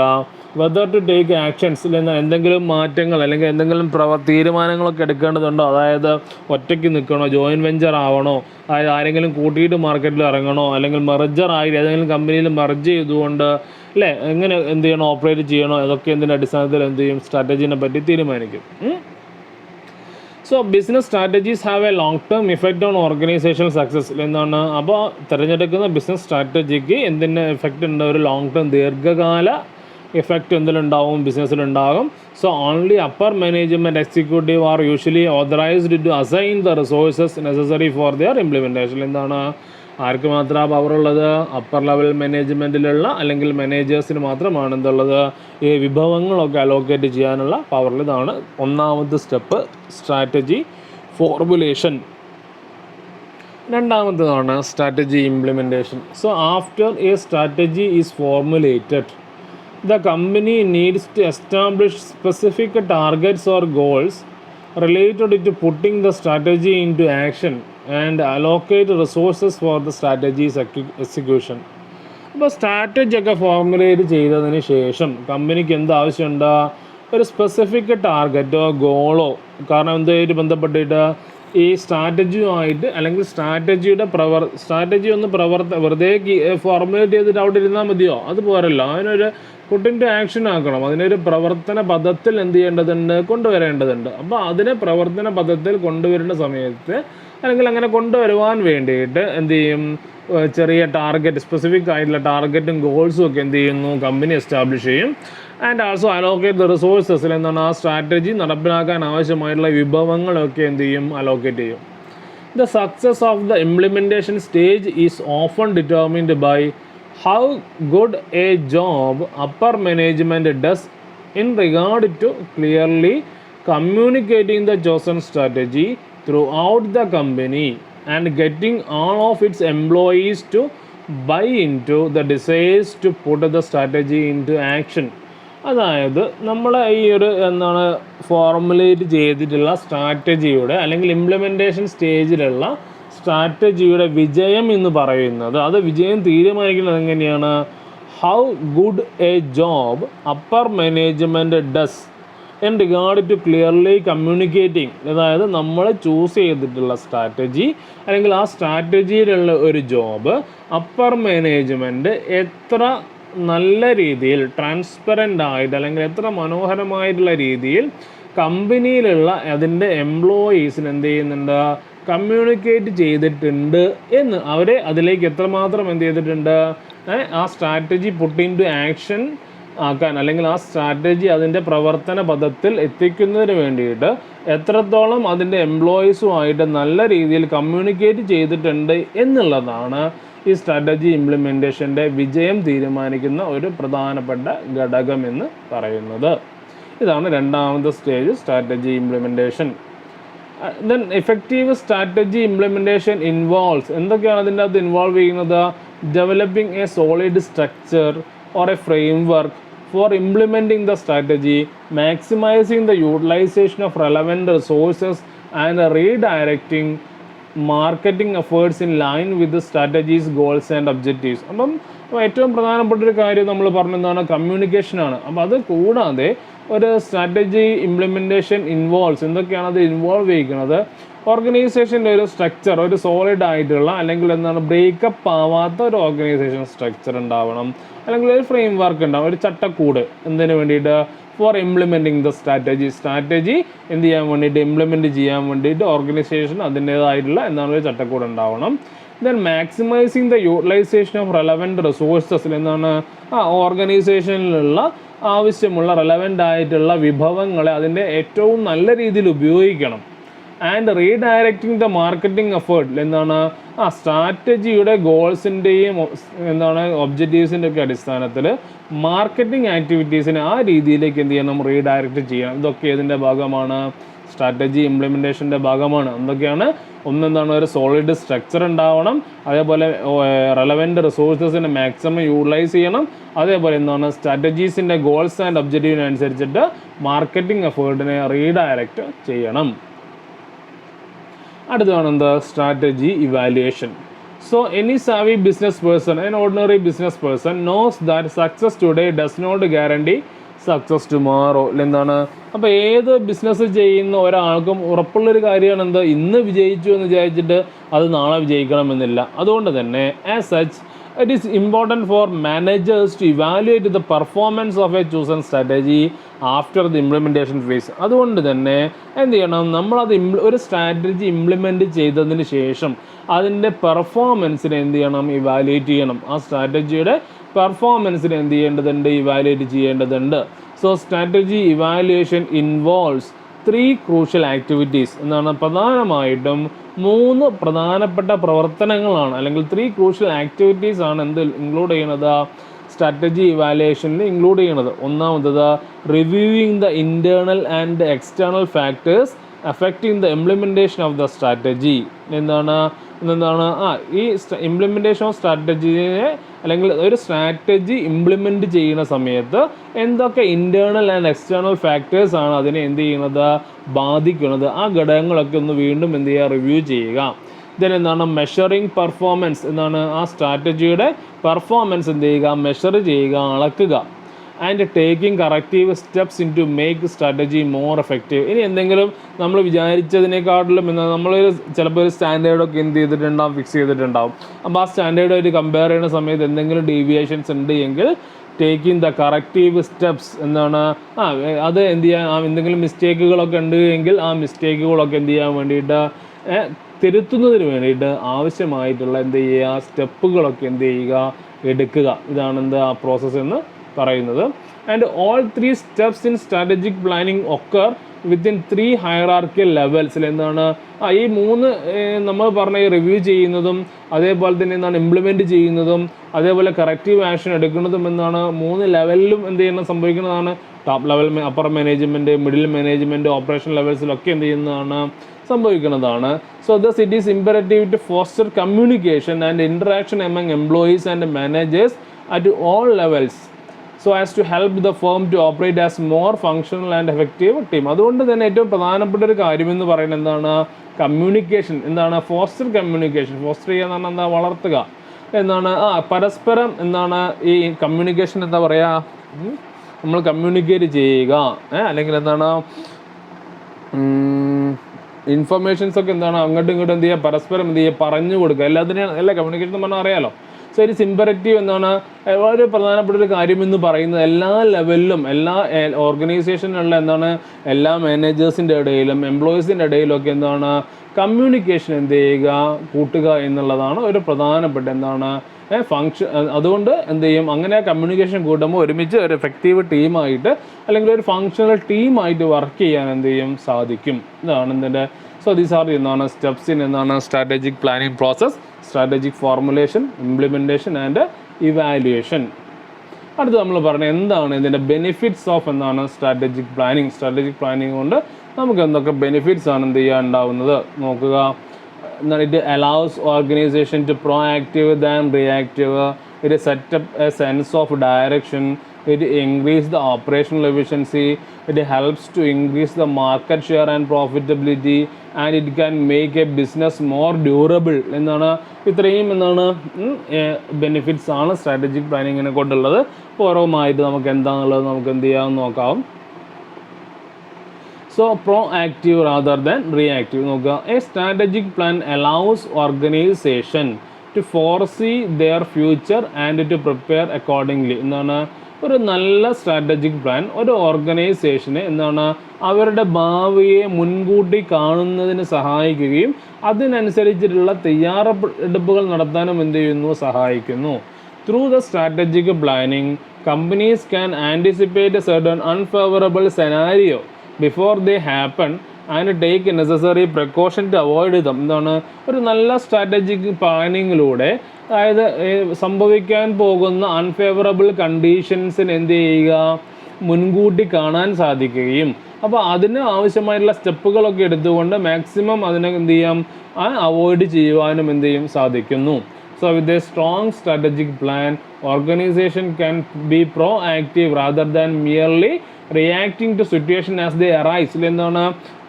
വെദർ ടു ടേക്ക് ആക്ഷൻസിൽ എന്തെങ്കിലും മാറ്റങ്ങൾ അല്ലെങ്കിൽ എന്തെങ്കിലും തീരുമാനങ്ങളൊക്കെ എടുക്കേണ്ടതുണ്ടോ, അതായത് ഒറ്റയ്ക്ക് നിൽക്കണോ, ജോയിൻറ്റ് വെഞ്ചർ ആവണോ, അതായത് ആരെങ്കിലും കൂട്ടിയിട്ട് മാർക്കറ്റിൽ ഇറങ്ങണോ, അല്ലെങ്കിൽ മെർജർ ആയി ഏതെങ്കിലും കമ്പനിയിൽ മെർജ് ചെയ്തുകൊണ്ട് അല്ലേ എങ്ങനെ എന്ത് ചെയ്യണോ, ഓപ്പറേറ്റ് ചെയ്യണോ, അതൊക്കെ എന്തിൻ്റെ അടിസ്ഥാനത്തിൽ എന്ത് ചെയ്യും, സ്ട്രാറ്റജീനെ പറ്റി തീരുമാനിക്കും. So business strategies have a long term effect on organisational success എന്താണ്. അപ്പോൾ തിരഞ്ഞെടുക്കുന്ന ബിസിനസ് സ്ട്രാറ്റജിക്ക് എന്തിൻ്റെ എഫക്റ്റ് ഉണ്ട്, ഒരു ലോങ് ടേം ദീർഘകാല എഫക്റ്റ് എന്തിലുണ്ടാവും, ബിസിനസ്സിലുണ്ടാകും. So only upper management executive are usually authorised to assign the resources necessary for their implementation. എന്താണ്, ആർക്ക് മാത്രമാണ് പവറുള്ളത്? അപ്പർ ലെവൽ മാനേജ്മെൻറ്റിലുള്ള അല്ലെങ്കിൽ മാനേജേഴ്സിന് മാത്രമാണ് എന്തുള്ളത്, ഈ വിഭവങ്ങളൊക്കെ അലോക്കേറ്റ് ചെയ്യാനുള്ള പവറിൽ. ഇതാണ് ഒന്നാമത്തെ സ്റ്റെപ്പ്, സ്ട്രാറ്റജി ഫോർമുലേഷൻ. രണ്ടാമത്തേതാണ് strategy implementation. So after a strategy is formulated, the company needs to establish specific targets or goals related to putting the strategy into action and allocate resources for the strategy's execution. അപ്പോൾ സ്ട്രാറ്റജി ഒക്കെ ഫോർമുലേറ്റ് ചെയ്തതിന് ശേഷം കമ്പനിക്ക് എന്ത് ആവശ്യമുണ്ട്? ഒരു സ്പെസിഫിക് ടാർഗറ്റോ ഗോളോ. കാരണം എന്തുമായിട്ട് ബന്ധപ്പെട്ടിട്ട് ഈ സ്ട്രാറ്റജിയുമായിട്ട് അല്ലെങ്കിൽ സ്ട്രാറ്റജി ഒന്ന് വെറുതെ ഫോർമുലേറ്റ് ചെയ്തിട്ട് അവിടെ ഇരുന്നാൽ മതിയോ? അത് പോരല്ലോ. അതിനൊരു പുട്ടിൻ്റെ ആക്ഷൻ ആക്കണം. അതിനൊരു പ്രവർത്തന പദത്തിൽ എന്ത് ചെയ്യേണ്ടതുണ്ട്? കൊണ്ടുവരേണ്ടതുണ്ട്. അപ്പോൾ അതിനെ പ്രവർത്തന പദത്തിൽ കൊണ്ടുവരുന്ന സമയത്ത് അല്ലെങ്കിൽ അങ്ങനെ കൊണ്ടുവരുവാൻ വേണ്ടിയിട്ട് എന്ത് ചെയ്യും? ചെറിയ ടാർഗറ്റ്, സ്പെസിഫിക് ആയിട്ടുള്ള ടാർഗറ്റും ഗോൾസും ഒക്കെ എന്ത് ചെയ്യുന്നു? കമ്പനി എസ്റ്റാബ്ലിഷ് ചെയ്യും. ആൻഡ് ആൾസോ അലോക്കേറ്റ് ദ റിസോഴ്സസിൽ എന്താണ്, ആ സ്ട്രാറ്റജി നടപ്പിലാക്കാൻ ആവശ്യമായിട്ടുള്ള വിഭവങ്ങളൊക്കെ എന്ത് ചെയ്യും? അലോക്കേറ്റ് ചെയ്യും. The success of the implementation stage is often determined by how good a job upper management does in regard to clearly communicating the chosen strategy throughout the company and getting all of its employees to buy into the desires to put the strategy into action. അതായത് നമ്മൾ ഈ ഒരു ഫോർമുലേറ്റ് ചെയ്തിട്ടുള്ള സ്ട്രാറ്റജിയുടെ അല്ലെങ്കിൽ ഇംപ്ലിമെൻറ്റേഷൻ സ്റ്റേജിലുള്ള സ്ട്രാറ്റജിയുടെ വിജയം എന്ന് പറയുന്നത്, അത് വിജയം തീരുമാനിക്കുന്നത് എങ്ങനെയാണ്? How good a job upper management does in regard to clearly communicating. അതായത് നമ്മൾ ചൂസ് ചെയ്തിട്ടുള്ള സ്ട്രാറ്റജി അല്ലെങ്കിൽ ആ സ്ട്രാറ്റജിയിലുള്ള ഒരു ജോബ് അപ്പർ മാനേജ്മെൻറ്റ് എത്ര നല്ല രീതിയിൽ ട്രാൻസ്പെറൻ്റ് ആയിട്ട് അല്ലെങ്കിൽ എത്ര മനോഹരമായിട്ടുള്ള രീതിയിൽ കമ്പനിയിലുള്ള അതിൻ്റെ എംപ്ലോയീസിന് എന്ത് ചെയ്യുന്നുണ്ട്? കമ്മ്യൂണിക്കേറ്റ് ചെയ്തിട്ടുണ്ട് എന്ന്, അവരെ അതിലേക്ക് എത്രമാത്രം എന്ത് ചെയ്തിട്ടുണ്ട്? ആ strategy put into action ആക്കാൻ അല്ലെങ്കിൽ ആ സ്ട്രാറ്റജി അതിൻ്റെ പ്രവർത്തന പദത്തിൽ എത്തിക്കുന്നതിന് വേണ്ടിയിട്ട് എത്രത്തോളം അതിൻ്റെ എംപ്ലോയീസുമായിട്ട് നല്ല രീതിയിൽ കമ്മ്യൂണിക്കേറ്റ് ചെയ്തിട്ടുണ്ട് എന്നുള്ളതാണ് ഈ സ്ട്രാറ്റജി ഇംപ്ലിമെൻറ്റേഷൻ്റെ വിജയം തീരുമാനിക്കുന്ന ഒരു പ്രധാനപ്പെട്ട ഘടകമെന്ന് പറയുന്നത്. ഇതാണ് രണ്ടാമത്തെ stage, strategy implementation. Then effective strategy implementation involves, എന്തൊക്കെയാണ് അതിൻ്റെ അകത്ത് ഇൻവോൾവ് ചെയ്യുന്നത്? Developing a solid structure or a framework for implementing the strategy, maximising the utilisation of relevant resources and redirecting marketing efforts in line with strategies goals and objectives. അപ്പം ഏറ്റവും പ്രധാനപ്പെട്ട ഒരു കാര്യം നമ്മൾ പറഞ്ഞതാണ് കമ്മ്യൂണിക്കേഷനാണ്. അപ്പോൾ അത് കൂടാതെ ഒരു സ്ട്രാറ്റജി ഇംപ്ലിമെൻറ്റേഷൻ ഇൻവോൾവ്സ്, എന്തൊക്കെയാണ് അത് ഇൻവോൾവ് ചെയ്യിക്കുന്നത്? ഓർഗനൈസേഷൻ്റെ ഒരു സ്ട്രക്ചർ, ഒരു സോളിഡ് ആയിട്ടുള്ള അല്ലെങ്കിൽ ബ്രേക്കപ്പ് ആവാത്ത ഒരു ഓർഗനൈസേഷൻ സ്ട്രക്ചർ ഉണ്ടാവണം, അല്ലെങ്കിൽ ഒരു ഫ്രെയിം വർക്ക് ഉണ്ടാവും, ഒരു ചട്ടക്കൂട്. എന്തിനു വേണ്ടിയിട്ട്? ഫോർ ഇംപ്ലിമെൻറ്റിംഗ് ദ സ്ട്രാറ്റജി എന്ത് ചെയ്യാൻ വേണ്ടിയിട്ട്? ഇംപ്ലിമെൻറ്റ് ചെയ്യാൻ വേണ്ടിയിട്ട് ഓർഗനൈസേഷൻ അതിൻ്റേതായിട്ടുള്ള ഒരു ചട്ടക്കൂട് ഉണ്ടാവണം. Then maximising the utilisation of relevant റിസോഴ്സസിൽ ഓർഗനൈസേഷനിലുള്ള ആവശ്യമുള്ള റെലവൻ്റ് ആയിട്ടുള്ള വിഭവങ്ങളെ അതിൻ്റെ ഏറ്റവും നല്ല രീതിയിൽ ഉപയോഗിക്കണം. And redirecting the marketing effort സ്ട്രാറ്റജിയുടെ ഗോൾസിൻ്റെയും ഒബ്ജക്റ്റീവ്സിൻ്റെ ഒക്കെ അടിസ്ഥാനത്തിൽ മാർക്കറ്റിംഗ് ആക്ടിവിറ്റീസിനെ ആ രീതിയിലേക്ക് എന്ത് ചെയ്യണം? റീഡയറക്റ്റ് ചെയ്യണം. ഇതൊക്കെ ഇതിൻ്റെ ഭാഗമാണ്, സ്ട്രാറ്റജി ഇംപ്ലിമെൻറ്റേഷൻ്റെ ഭാഗമാണ്. എന്തൊക്കെയാണ്? ഒരു സോളിഡ് സ്ട്രക്ചർ ഉണ്ടാവണം, അതേപോലെ റെലവൻറ്റ് റിസോഴ്സസിനെ മാക്സിമം യൂട്ടിലൈസ് ചെയ്യണം, അതേപോലെ സ്ട്രാറ്റജീസിൻ്റെ ഗോൾസ് ആൻഡ് ഒബ്ജക്റ്റീവിനനുസരിച്ചിട്ട് മാർക്കറ്റിംഗ് എഫേർട്ടിനെ റീഡയറക്റ്റ് ചെയ്യണം. അടുത്തതാണ് strategy evaluation. So any savvy business person, an ordinary business person knows that success today does not guarantee success tomorrow. അപ്പോൾ ഏത് ബിസിനസ് ചെയ്യുന്ന ഒരാൾക്കും ഉറപ്പുള്ളൊരു കാര്യമാണ് ഇന്ന് വിജയിച്ചു എന്ന് വിചാരിച്ചിട്ട് അത് നാളെ വിജയിക്കണമെന്നില്ല. അതുകൊണ്ട് തന്നെ as such It is important for managers to evaluate the performance of a chosen strategy after the implementation phase. അതുകൊണ്ട് തന്നെ എന്ത് ചെയ്യണം, നമ്മളത് ഒരു സ്ട്രാറ്റജി ഇംപ്ലിമെൻറ്റ് ചെയ്തതിന് ശേഷം അതിൻ്റെ പെർഫോമൻസിനെ എന്ത് ചെയ്യണം, ഇവാലുവേറ്റ് ചെയ്യണം. ആ സ്ട്രാറ്റജിയുടെ പെർഫോമൻസിനെ എന്ത് ചെയ്യേണ്ടതുണ്ട്, ഇവാലുവേറ്റ് ചെയ്യേണ്ടതുണ്ട്. So strategy evaluation involves 3 crucial activities എന്നാണ്. പ്രധാനമായിട്ടും 3 പ്രധാനപ്പെട്ട പ്രവർത്തനങ്ങളാണ്, അല്ലെങ്കിൽ 3 ക്രൂഷ്യൽ ആക്ടിവിറ്റീസ് ആണ് എന്ത് ഇൻക്ലൂഡ് ചെയ്യണത്, സ്ട്രാറ്റജി ഇവാലുവേഷനിൽ ഇൻക്ലൂഡ് ചെയ്യണത്. ഒന്നാമത്തത് reviewing the internal and external factors affecting the implementation of the strategy. എന്താണ് ഈ ഇംപ്ലിമെൻറ്റേഷൻ ഓഫ് സ്ട്രാറ്റജിയെ, അല്ലെങ്കിൽ ഒരു സ്ട്രാറ്റജി ഇംപ്ലിമെൻറ്റ് ചെയ്യുന്ന സമയത്ത് എന്തൊക്കെ ഇൻറ്റേർണൽ ആൻഡ് എക്സ്റ്റേണൽ ഫാക്ടേഴ്സ് ആണ് അതിനെ എന്ത് ചെയ്യുന്നത്, ബാധിക്കുന്നത്. ആ ഘടകങ്ങളൊക്കെ ഒന്ന് വീണ്ടും എന്ത് ചെയ്യുക, റിവ്യൂ ചെയ്യുക. ദെൻ മെഷറിങ് പെർഫോമൻസ് ആ സ്ട്രാറ്റജിയുടെ പെർഫോമൻസ് എന്ത് ചെയ്യുക, മെഷർ ചെയ്യുക, അളക്കുക. And taking corrective steps in to make strategy more effective. ഇനി എന്തെങ്കിലും നമ്മൾ വിചാരിച്ചതിനേക്കാട്ടിലും നമ്മളൊരു ചിലപ്പോൾ ഒരു സ്റ്റാൻഡേർഡൊക്കെ എന്ത് ചെയ്തിട്ടുണ്ടാവും, ഫിക്സ് ചെയ്തിട്ടുണ്ടാവും. അപ്പോൾ ആ സ്റ്റാൻഡേർഡായിട്ട് കമ്പയർ ചെയ്യുന്ന സമയത്ത് എന്തെങ്കിലും ഡീവിയേഷൻസ് ഉണ്ട് എങ്കിൽ ടേക്കിംഗ് ദ കറക്റ്റീവ് സ്റ്റെപ്സ് അത് എന്ത് ചെയ്യാൻ, എന്തെങ്കിലും മിസ്റ്റേക്കുകളൊക്കെ ഉണ്ട് എങ്കിൽ ആ മിസ്റ്റേക്കുകളൊക്കെ എന്ത് ചെയ്യാൻ വേണ്ടിയിട്ട്, തിരുത്തുന്നതിന് വേണ്ടിയിട്ട് ആവശ്യമായിട്ടുള്ള എന്ത് ചെയ്യുക, സ്റ്റെപ്പുകളൊക്കെ എന്ത് ചെയ്യുക, എടുക്കുക. ഇതാണ് ആ പ്രോസസ്സ് എന്ന് പറയുന്നത്. And all 3 steps in strategic planning occur within 3 ഹയറാർക്കിയൽ ലെവൽസിൽ. ഈ 3 നമ്മൾ പറഞ്ഞ ഈ റിവ്യൂ ചെയ്യുന്നതും അതേപോലെ തന്നെ ഇംപ്ലിമെൻറ്റ് ചെയ്യുന്നതും അതേപോലെ കറക്റ്റീവ് ആക്ഷൻ എടുക്കുന്നതും 3 ലെവലിലും എന്ത് ചെയ്യണം, സംഭവിക്കുന്നതാണ്. Top level, upper management, middle management, operation ലെവൽസിലൊക്കെ എന്ത് ചെയ്യുന്നതാണ്, സംഭവിക്കുന്നതാണ്. So thus it is imperative to foster communication and interaction among employees and managers at all levels so as to help the firm to operate as more functional and effective team. അതുകൊണ്ട് തന്നെ ഏറ്റവും പ്രധാനപ്പെട്ട ഒരു കാര്യമെന്ന് പറയുന്നത് കമ്മ്യൂണിക്കേഷൻ. Foster communication. ഫോസ്റ്റർ ചെയ്യുക എന്ന് പറഞ്ഞാൽ വളർത്തുക പരസ്പരം ഈ കമ്മ്യൂണിക്കേഷൻ നമ്മൾ കമ്മ്യൂണിക്കേറ്റ് ചെയ്യുക, അല്ലെങ്കിൽ ഇൻഫർമേഷൻസ് ഒക്കെ അങ്ങോട്ടും ഇങ്ങോട്ടും എന്ത് ചെയ്യുക, പരസ്പരം എന്ത് ചെയ്യുക, പറഞ്ഞു കൊടുക്കുക. എല്ലാ കമ്മ്യൂണിക്കേഷൻ എന്ന് പറഞ്ഞാൽ അറിയാലോ. സോ ഇറ്റ്സ് ഇമ്പറേറ്റീവ് വളരെ പ്രധാനപ്പെട്ട ഒരു കാര്യമെന്ന് പറയുന്നത് എല്ലാ ലെവലിലും, എല്ലാ ഓർഗനൈസേഷനിലുള്ള എല്ലാ മാനേജേഴ്സിൻ്റെ ഇടയിലും എംപ്ലോയീസിൻ്റെ ഇടയിലൊക്കെ കമ്മ്യൂണിക്കേഷൻ എന്ത് ചെയ്യുക, കൂട്ടുക എന്നുള്ളതാണ് ഒരു പ്രധാനപ്പെട്ട ഫങ്ഷൻ. അതുകൊണ്ട് എന്ത് ചെയ്യും, അങ്ങനെ കമ്മ്യൂണിക്കേഷൻ കൂട്ടുമ്പോൾ ഒരുമിച്ച് ഒരു എഫക്റ്റീവ് ടീമായിട്ട്, അല്ലെങ്കിൽ ഒരു ഫങ്ഷണൽ ടീമായിട്ട് വർക്ക് ചെയ്യാൻ എന്ത് ചെയ്യും, സാധിക്കും. ഇതാണ് ഇതിൻ്റെ. So these are steps in strategic planning process, strategic formulation, implementation and evaluation. അടുത്ത് നമ്മൾ പറഞ്ഞത് എന്താണ് ഇതിൻ്റെ benefits of strategic planning. Strategic planning കൊണ്ട് നമുക്ക് എന്തൊക്കെ ബെനിഫിറ്റ്സ് ആണ് എന്ത് ചെയ്യാൻ ഉണ്ടാവുന്നത് നോക്കുക. It allows organisation to proactive than reactive. It set up a sense of direction. It increases the operational efficiency. It helps to increase the market share and profitability, and it can make a business more durable. ഇത്രയും ബെനിഫിറ്റ്സ് ആണ് സ്ട്രാറ്റജിക് പ്ലാനിങ്ങിനെ കൊണ്ടുള്ളത്. ഓരോന്നായിട്ട് നമുക്ക് എന്താണെന്നുള്ളത് നമുക്ക് എന്ത് ചെയ്യാമെന്ന് നോക്കാം. So proactive rather than reactive. നോക്കുക. A strategic plan allows organization to foresee their future and to prepare accordingly. ഒരു നല്ല സ്ട്രാറ്റജിക് പ്ലാൻ ഒരു ഓർഗനൈസേഷനെ അവരുടെ ഭാവിയെ മുൻകൂട്ടി കാണുന്നതിന് സഹായിക്കുകയും അതിനനുസരിച്ചിട്ടുള്ള തയ്യാറെടുപ്പുകൾ നടത്താനും എന്ത് ചെയ്യുന്നു, സഹായിക്കുന്നു. Through the strategic planning, companies can anticipate a certain unfavorable scenario before they happen and take necessary precaution to avoid them. ഒരു നല്ല സ്ട്രാറ്റജിക് പ്ലാനിങ്ങിലൂടെ, അതായത് സംഭവിക്കാൻ പോകുന്ന അൺഫേവറബിൾ കണ്ടീഷൻസിന് എന്ത് ചെയ്യുക, മുൻകൂട്ടി കാണാൻ സാധിക്കുകയും അപ്പോൾ അതിന് ആവശ്യമായിട്ടുള്ള സ്റ്റെപ്പുകളൊക്കെ എടുത്തുകൊണ്ട് മാക്സിമം അതിനെ എന്ത് ചെയ്യാം, അവോയ്ഡ് ചെയ്യുവാനും എന്ത് ചെയ്യും, സാധിക്കുന്നു. So with a strong strategic plan, organization can be proactive rather than merely reacting to situation as they arise.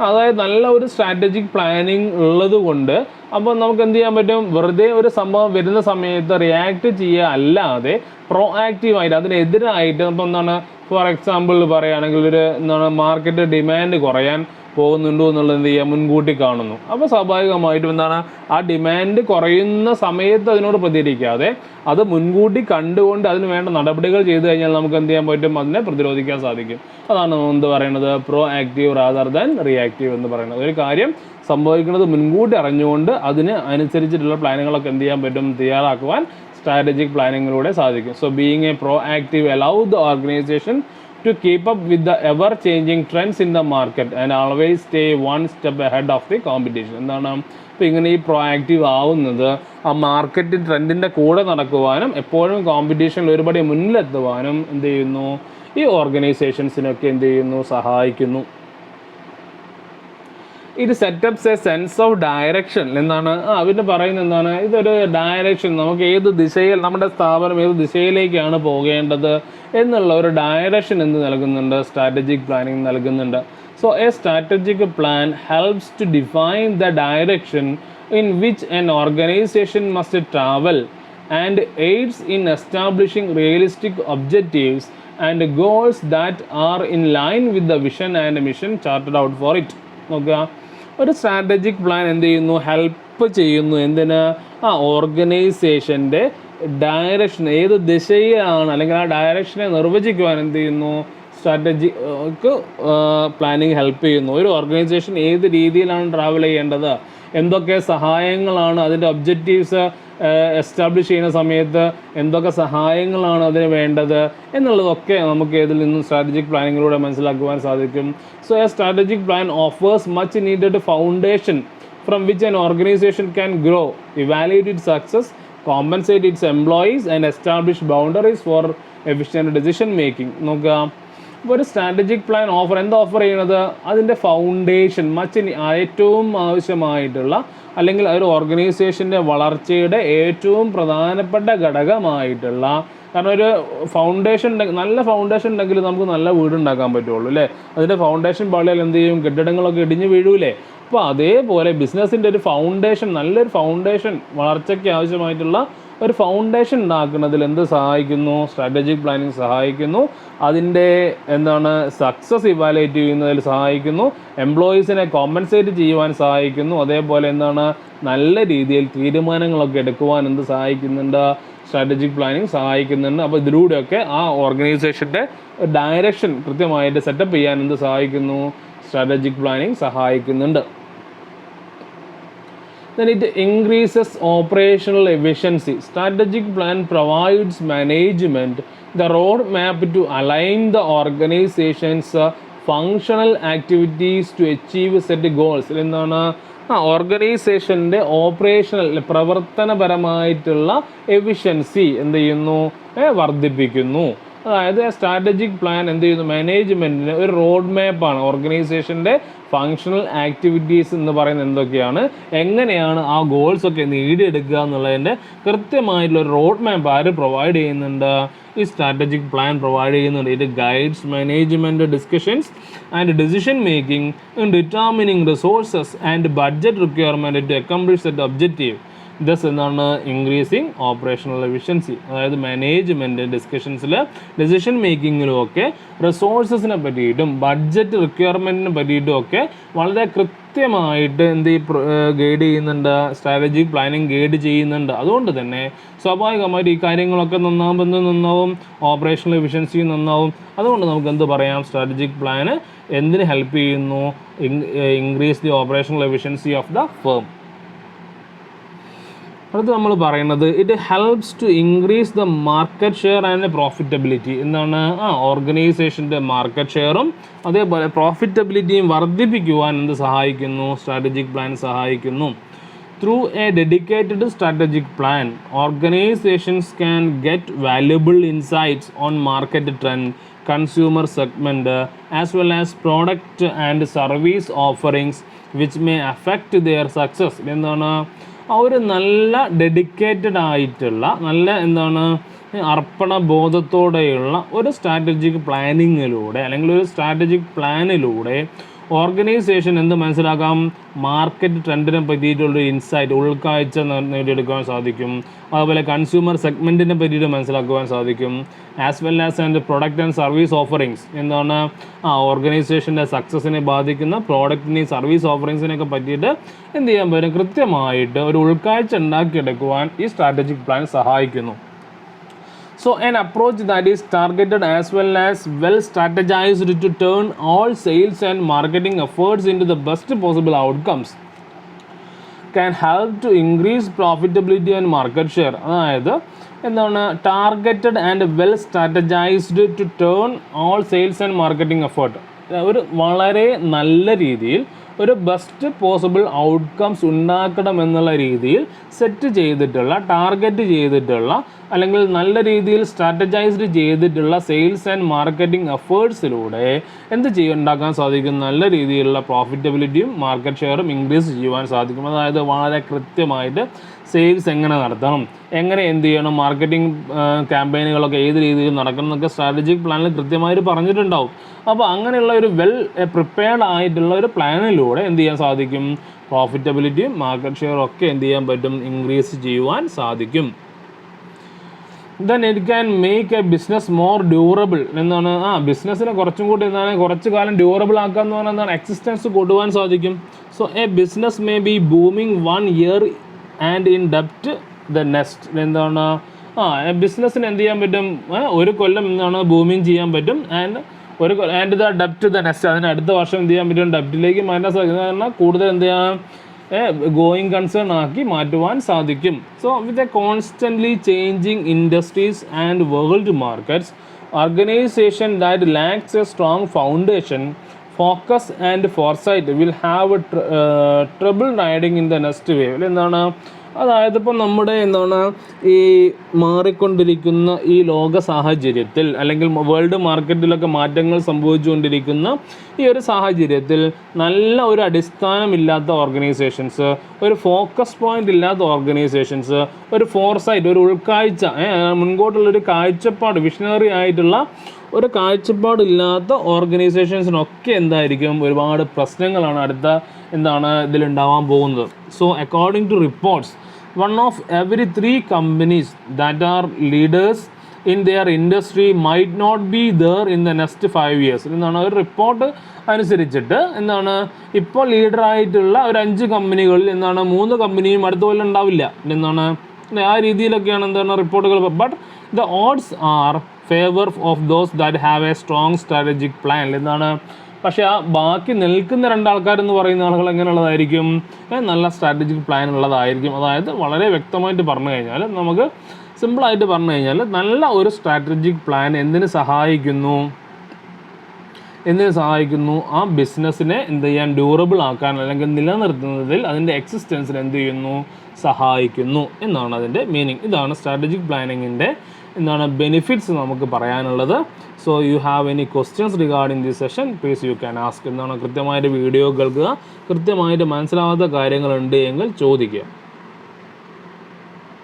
അതായത് നല്ല ഒരു സ്ട്രാറ്റജിക് പ്ലാനിങ് ഉള്ളത് കൊണ്ട് അപ്പോൾ നമുക്ക് എന്ത് ചെയ്യാൻ പറ്റും, വെറുതെ ഒരു സംഭവം വരുന്ന സമയത്ത് റിയാക്ട് ചെയ്യുക അല്ലാതെ പ്രോആക്റ്റീവായിട്ട് അതിനെതിരായിട്ട്. അപ്പോൾ ഫോർ എക്സാമ്പിൾ പറയുകയാണെങ്കിൽ മാർക്കറ്റ് ഡിമാൻഡ് കുറയാൻ പോകുന്നുണ്ടോ എന്നുള്ളത് എന്ത് ചെയ്യുക, മുൻകൂട്ടി കാണുന്നു. അപ്പോൾ സ്വാഭാവികമായിട്ടും എന്താണ്, ആ ഡിമാൻഡ് കുറയുന്ന സമയത്ത് അതിനോട് പ്രതികരിക്കാതെ അത് മുൻകൂട്ടി കണ്ടുകൊണ്ട് അതിന് വേണ്ട നടപടികൾ ചെയ്തു കഴിഞ്ഞാൽ നമുക്ക് എന്ത് ചെയ്യാൻ പറ്റും, അതിനെ പ്രതിരോധിക്കാൻ സാധിക്കും. അതാണ് എന്ത് പറയുന്നത്, pro active rather than reactive എന്ന് പറയുന്നത്. ഒരു കാര്യം സംഭവിക്കുന്നത് മുൻകൂട്ടി അറിഞ്ഞുകൊണ്ട് അതിന് അനുസരിച്ചിട്ടുള്ള പ്ലാനുകളൊക്കെ എന്ത് ചെയ്യാൻ പറ്റും, തയ്യാറാക്കുവാൻ സ്ട്രാറ്റജിക് പ്ലാനിങ്ങിലൂടെ സാധിക്കും. So being A pro active allow the organisation to keep up with the ever changing trends in the market and always stay one step ahead of the competition. എന്താണ്, ഇപ്പോൾ ഇങ്ങനെ ഈ പ്രൊആക്റ്റീവ് ആവുന്നത് ആ മാർക്കറ്റ് ട്രെൻഡിൻ്റെ കൂടെ നടക്കുവാനും എപ്പോഴും കോമ്പറ്റീഷനിൽ ഒരുപടി മുന്നിലെത്തുവാനും എന്ത് ചെയ്യുന്നു, ഈ ഓർഗനൈസേഷൻസിനൊക്കെ എന്ത് ചെയ്യുന്നു, സഹായിക്കുന്നു. ഇത് setups A sense of direction എന്നാണ് അവര് പറയുന്നത്. എന്താണ്, ഇതൊരു ഡയറക്ഷൻ, നമുക്ക് ഏത് ദിശയിൽ, നമ്മുടെ സ്ഥാപനം ഏത് ദിശയിലേക്കാണ് പോകേണ്ടത് എന്നുള്ള ഒരു ഡയറക്ഷൻ എന്ത് നൽകുന്നുണ്ട്, സ്ട്രാറ്റജിക് പ്ലാനിങ് നൽകുന്നുണ്ട്. So a strategic plan helps to define the direction in which an organisation must travel and aids in establishing realistic objectives and goals that are in line with the vision and mission charted out for it. നോക്കുക, ഒരു സ്ട്രാറ്റജിക് പ്ലാൻ എന്ത് ചെയ്യുന്നു, ഹെൽപ്പ് ചെയ്യുന്നു എന്തിന്, ആ ഓർഗനൈസേഷൻ്റെ ഡയറക്ഷൻ ഏത് ദിശയിലാണ് അല്ലെങ്കിൽ ആ ഡയറക്ഷനെ നിർവചിക്കുവാൻ എന്ത് ചെയ്യുന്നു, സ്ട്രാറ്റജിക്ക് പ്ലാനിങ് ഹെൽപ്പ് ചെയ്യുന്നു. ഒരു ഓർഗനൈസേഷൻ ഏത് രീതിയിലാണ് ട്രാവൽ ചെയ്യേണ്ടത്, എന്തൊക്കെ സഹായങ്ങളാണ് അതിൻ്റെ ഒബ്ജക്റ്റീവ്സ് എസ്റ്റാബ്ലിഷ് ചെയ്യുന്ന സമയത്ത് എന്തൊക്കെ സഹായങ്ങളാണ് അതിന് വേണ്ടത് എന്നുള്ളതൊക്കെ നമുക്ക് ഇതിൽ നിന്നും സ്ട്രാറ്റജിക് പ്ലാനിങ്ങിലൂടെ മനസ്സിലാക്കുവാൻ സാധിക്കും. So a strategic plan offers much needed foundation from which an organization can grow, evaluate its success, compensate its employees and establish boundaries for efficient decision making. നോക്കുക, ഇപ്പോൾ ഒരു സ്ട്രാറ്റജിക് പ്ലാൻ എന്താ ഓഫർ ചെയ്യുന്നത്, അതിൻ്റെ ഫൗണ്ടേഷൻ ഏറ്റവും ആവശ്യമായിട്ടുള്ള അല്ലെങ്കിൽ ഒരു ഓർഗനൈസേഷൻ്റെ വളർച്ചയുടെ ഏറ്റവും പ്രധാനപ്പെട്ട ഘടകമായിട്ടുള്ള, കാരണം ഒരു ഫൗണ്ടേഷൻ നല്ല ഫൗണ്ടേഷൻ ഉണ്ടെങ്കിൽ നമുക്ക് നല്ല വീടുണ്ടാക്കാൻ പറ്റുള്ളൂ അല്ലേ. അതിൻ്റെ ഫൗണ്ടേഷൻ പാളിയാൽ എന്ത് ചെയ്യും, കെട്ടിടങ്ങളൊക്കെ ഇടിഞ്ഞു വീഴൂലേ. അപ്പോൾ അതേപോലെ ബിസിനസ്സിൻ്റെ ഒരു ഫൗണ്ടേഷൻ, നല്ലൊരു ഫൗണ്ടേഷൻ, വളർച്ചയ്ക്ക് ആവശ്യമായിട്ടുള്ള ഒരു ഫൗണ്ടേഷൻ ഉണ്ടാക്കുന്നതിൽ എന്ത് സഹായിക്കുന്നു, സ്ട്രാറ്റജിക് പ്ലാനിങ് സഹായിക്കുന്നു. അതിൻ്റെ എന്താണ്, സക്സസ് ഇവാലുവേറ്റ് ചെയ്യുന്നതിൽ സഹായിക്കുന്നു, എംപ്ലോയീസിനെ കോമ്പൻസേറ്റ് ചെയ്യുവാൻ സഹായിക്കുന്നു. അതേപോലെ എന്താണ്, നല്ല രീതിയിൽ തീരുമാനങ്ങളൊക്കെ എടുക്കുവാൻ എന്ത് സഹായിക്കുന്നുണ്ട്, സ്ട്രാറ്റജിക് പ്ലാനിങ് സഹായിക്കുന്നുണ്ട്. അപ്പോൾ ഇതിലൂടെയൊക്കെ ആ ഓർഗനൈസേഷൻ്റെ ഡയറക്ഷൻ കൃത്യമായിട്ട് സെറ്റപ്പ് ചെയ്യാൻ എന്ത് സഹായിക്കുന്നു, സ്ട്രാറ്റജിക് പ്ലാനിങ് സഹായിക്കുന്നുണ്ട്. Then it increases operational efficiency. Strategic plan provides management the roadmap to align the organization's functional activities to achieve set goals. എന്താണ്, ഓർഗനൈസേഷൻ്റെ ഓപ്പറേഷണൽ പ്രവർത്തനപരമായിട്ടുള്ള എഫിഷ്യൻസി എന്ത് ചെയ്യുന്നു, വർദ്ധിപ്പിക്കുന്നു. അതായത് സ്ട്രാറ്റജിക് പ്ലാൻ എന്ത് ചെയ്യുന്നു, മാനേജ്മെൻറ്റിന് ഒരു റോഡ് മാപ്പാണ്. ഓർഗനൈസേഷൻ്റെ ഫങ്ഷണൽ ആക്ടിവിറ്റീസ് എന്ന് പറയുന്നത് എന്തൊക്കെയാണ്, എങ്ങനെയാണ് ആ ഗോൾസൊക്കെ നേടിയെടുക്കുക എന്നുള്ളതിൻ്റെ കൃത്യമായിട്ടുള്ളൊരു റോഡ് മാപ്പ് ആര് പ്രൊവൈഡ് ചെയ്യുന്നുണ്ട്, ഈ സ്ട്രാറ്റജിക് പ്ലാൻ പ്രൊവൈഡ് ചെയ്യുന്നുണ്ട്. ഇത് guides management discussions and decision making in determining resources and budget requirement to accomplish that objective. Thus എന്താണ്, ഇൻക്രീസിങ് ഓപ്പറേഷണൽ എഫിഷ്യൻസി. അതായത് മാനേജ്മെൻറ്റ് ഡിസ്കഷൻസിൽ, ഡിസിഷൻ മേക്കിങ്ങിലും ഒക്കെ റിസോഴ്സസിനെ പറ്റിയിട്ടും ബഡ്ജറ്റ് റിക്വയർമെൻറ്റിനെ പറ്റിയിട്ടും ഒക്കെ വളരെ കൃത്യമായിട്ട് എന്ത് ഗൈഡ് ചെയ്യുന്നുണ്ട്, സ്ട്രാറ്റജിക് പ്ലാനിങ് ഗൈഡ് ചെയ്യുന്നുണ്ട്. അതുകൊണ്ട് തന്നെ സ്വാഭാവികമായിട്ട് ഈ കാര്യങ്ങളൊക്കെ നന്നാവും, ഓപ്പറേഷണൽ എഫിഷ്യൻസി നന്നാവും. അതുകൊണ്ട് നമുക്ക് എന്ത് പറയാം, സ്ട്രാറ്റജിക് പ്ലാന് എന്തിന് ഹെൽപ്പ് ചെയ്യുന്നു, increase the operational efficiency of the firm. അടുത്ത് നമ്മൾ പറയുന്നത് it helps to increase the market share and profitability. എന്താണ്, ഓർഗനൈസേഷൻ്റെ മാർക്കറ്റ് ഷെയറും അതേപോലെ പ്രോഫിറ്റബിലിറ്റിയും വർദ്ധിപ്പിക്കുവാൻ എന്ത് സഹായിക്കുന്നു, സ്ട്രാറ്റജിക് പ്ലാൻ സഹായിക്കുന്നു. Through a dedicated strategic plan organisations can get valuable insights on market trend, consumer segment as well as product and service offerings which may affect their success. എന്താണ്, ഒരു നല്ല ഡെഡിക്കേറ്റഡ് ആയിട്ടുള്ള നല്ല അർപ്പണബോധത്തോടെയുള്ള ഒരു സ്ട്രാറ്റജിക് പ്ലാനിങ്ങിലൂടെ അല്ലെങ്കിൽ ഒരു സ്ട്രാറ്റജിക് പ്ലാനിലൂടെ ഓർഗനൈസേഷൻ എന്ത് മനസ്സിലാക്കാം, മാർക്കറ്റ് ട്രെൻഡിനെ പറ്റിയിട്ടുള്ളൊരു ഇൻസൈറ്റ്, ഉൾക്കാഴ്ച നേടിയെടുക്കുവാൻ സാധിക്കും. അതുപോലെ കൺസ്യൂമർ സെഗ്മെൻറ്റിനെ പറ്റിയിട്ട് മനസ്സിലാക്കുവാൻ സാധിക്കും. As well as and product and service offerings, എന്താണ് ഓർഗനൈസേഷൻ്റെ സക്സസിനെ ബാധിക്കുന്ന പ്രോഡക്റ്റിനെയും സർവീസ് ഓഫറിങ്സിനെയൊക്കെ പറ്റിയിട്ട് എന്ത് ചെയ്യാൻ പറ്റും, കൃത്യമായിട്ട് ഒരു ഉൾക്കാഴ്ച ഉണ്ടാക്കിയെടുക്കുവാൻ ഈ സ്ട്രാറ്റജിക് പ്ലാൻ സഹായിക്കുന്നു. So an approach that is targeted as well as well strategized to turn all sales and marketing efforts into the best possible outcomes can help to increase profitability and market share. അതായത് എന്താണ്, targeted and well strategised to turn all sales and marketing effort, ഒരു വളരെ നല്ല രീതിയിൽ ഒരു ബെസ്റ്റ് പോസിബിൾ ഔട്ട്കംസ് ഉണ്ടാക്കണം എന്നുള്ള രീതിയിൽ സെറ്റ് ചെയ്തിട്ടുള്ള, ടാർഗറ്റ് ചെയ്തിട്ടുള്ള, അല്ലെങ്കിൽ നല്ല രീതിയിൽ സ്ട്രാറ്റജൈസ്ഡ് ചെയ്തിട്ടുള്ള സെയിൽസ് ആൻഡ് മാർക്കറ്റിംഗ് എഫേർട്സിലൂടെ എന്ത് ഉണ്ടാക്കാൻ സാധിക്കും, നല്ല രീതിയിലുള്ള പ്രോഫിറ്റബിലിറ്റിയും മാർക്കറ്റ് ഷെയറും ഇൻക്രീസ് ചെയ്യുവാൻ സാധിക്കും. അതായത് വളരെ കൃത്യമായിട്ട് സെയിൽസ് എങ്ങനെ നടത്തണം, എങ്ങനെ എന്ത് ചെയ്യണം, മാർക്കറ്റിംഗ് ക്യാമ്പയിനുകളൊക്കെ ഏത് രീതിയിൽ നടക്കണം എന്നൊക്കെ സ്ട്രാറ്റജിക് പ്ലാനിൽ കൃത്യമായിട്ട് പറഞ്ഞിട്ടുണ്ടാവും. അപ്പോൾ അങ്ങനെയുള്ള ഒരു വെൽ പ്രിപ്പയർഡ് ആയിട്ടുള്ള ഒരു പ്ലാനിലൂടെ എന്ത് ചെയ്യാൻ സാധിക്കും, പ്രോഫിറ്റബിലിറ്റിയും മാർക്കറ്റ് ഷെയറും ഒക്കെ എന്ത് ചെയ്യാൻ പറ്റും, ഇൻക്രീസ് ചെയ്യുവാൻ സാധിക്കും. Then it can make A business more durable. എന്താണ്, ബിസിനസ്സിനെ കുറച്ചും കൂടി എന്താണ്, കുറച്ച് കാലം ഡ്യൂറബിൾ ആക്കുക എന്ന് പറഞ്ഞാൽ എന്താണ്, എക്സിസ്റ്റൻസ് കൊടുക്കുവാൻ സാധിക്കും. So a business may be booming 1 year and in ഡെപ്റ്റ് ദ നെക്സ്റ്റ്. എന്താണ്, ബിസിനസ്സിന് എന്ത് ചെയ്യാൻ പറ്റും, ഒരു കൊല്ലം എന്താണ് ബൂമിങ് ചെയ്യാൻ പറ്റും, ആൻഡ് ദ ഡെപ്റ്റ് ദ നെക്സ്റ്റ്, അതിന് അടുത്ത വർഷം എന്ത് ചെയ്യാൻ പറ്റും, ഡെപ്റ്റിലേക്ക് മാറ്റാൻ സാധിക്കും. കാരണം കൂടുതൽ എന്ത് ചെയ്യാൻ, ഗോയിങ് കൺസേൺ ആക്കി മാറ്റുവാൻ സാധിക്കും. So with a constantly changing industries and world markets, organisation that lakhs A strong foundation, focus and foresight will have trouble riding in the next wave. എന്താണ്, അതായത് ഇപ്പം നമ്മുടെ എന്താണ് ഈ മാറിക്കൊണ്ടിരിക്കുന്ന ഈ ലോക സാഹചര്യത്തിൽ, അല്ലെങ്കിൽ വേൾഡ് മാർക്കറ്റിലൊക്കെ മാറ്റങ്ങൾ സംഭവിച്ചുകൊണ്ടിരിക്കുന്ന ഈ ഒരു സാഹചര്യത്തിൽ നല്ല ഒരു അടിസ്ഥാനമില്ലാത്ത ഓർഗനൈസേഷൻസ്, ഒരു ഫോക്കസ് പോയിൻ്റ് ഇല്ലാത്ത ഓർഗനൈസേഷൻസ്, ഒരു ഫോർസൈറ്റ്, ഒരു ഉൾക്കാഴ്ച, മുൻപോട്ടുള്ളൊരു കാഴ്ചപ്പാട്, വിഷണറി ആയിട്ടുള്ള ഒരു കാഴ്ചപ്പാടില്ലാത്ത ഓർഗനൈസേഷൻസിനൊക്കെ എന്തായിരിക്കും, ഒരുപാട് പ്രശ്നങ്ങളാണ് അടുത്ത എന്താണ് ഇതിലുണ്ടാവാൻ പോകുന്നത്. So according to reports, 1 of every 3 companies that are leaders in their industry might not be there in the next 5 years. എന്താണ്, ഒരു റിപ്പോർട്ട് അനുസരിച്ചിട്ട് എന്താണ്, ഇപ്പോൾ ലീഡറായിട്ടുള്ള ഒരു 5 കമ്പനികളിൽ എന്താണ് 3 കമ്പനിയും അടുത്ത കൊല്ലം ഉണ്ടാവില്ല. എന്താണ്, ആ രീതിയിലൊക്കെയാണ് എന്താണ് റിപ്പോർട്ടുകൾ. But the odds are favour of those that have a strong strategic plan. എന്താണ്, പക്ഷേ ആ ബാക്കി നിൽക്കുന്ന 2 ആൾക്കാരെന്ന് പറയുന്ന ആളുകൾ എങ്ങനെയുള്ളതായിരിക്കും, നല്ല സ്ട്രാറ്റജിക് പ്ലാൻ ഉള്ളതായിരിക്കും. അതായത് വളരെ വ്യക്തമായിട്ട് പറഞ്ഞു കഴിഞ്ഞാൽ, നമുക്ക് സിമ്പിളായിട്ട് പറഞ്ഞു കഴിഞ്ഞാൽ, നല്ല ഒരു സ്ട്രാറ്റജിക് പ്ലാൻ എന്തിന് സഹായിക്കുന്നു, ആ ബിസിനസ്സിനെ എന്ത് ചെയ്യാൻ, ഡ്യൂറബിൾ ആക്കാൻ അല്ലെങ്കിൽ നിലനിർത്തുന്നതിൽ, അതിൻ്റെ എക്സിസ്റ്റൻസിന് എന്ത് ചെയ്യുന്നു, സഹായിക്കുന്നു എന്നാണ് അതിൻ്റെ മീനിങ്. ഇതാണ് സ്ട്രാറ്റജിക് പ്ലാനിങ്ങിൻ്റെ എന്താണ് ബെനിഫിറ്റ്സ് നമുക്ക് പറയാനുള്ളത്. So you have any questions regarding this session, please you can ask. എന്താണ്, കൃത്യമായിട്ട് വീഡിയോ കേൾക്കുക, കൃത്യമായിട്ട് മനസ്സിലാവാത്ത കാര്യങ്ങളുണ്ട് എങ്കിൽ ചോദിക്കുക.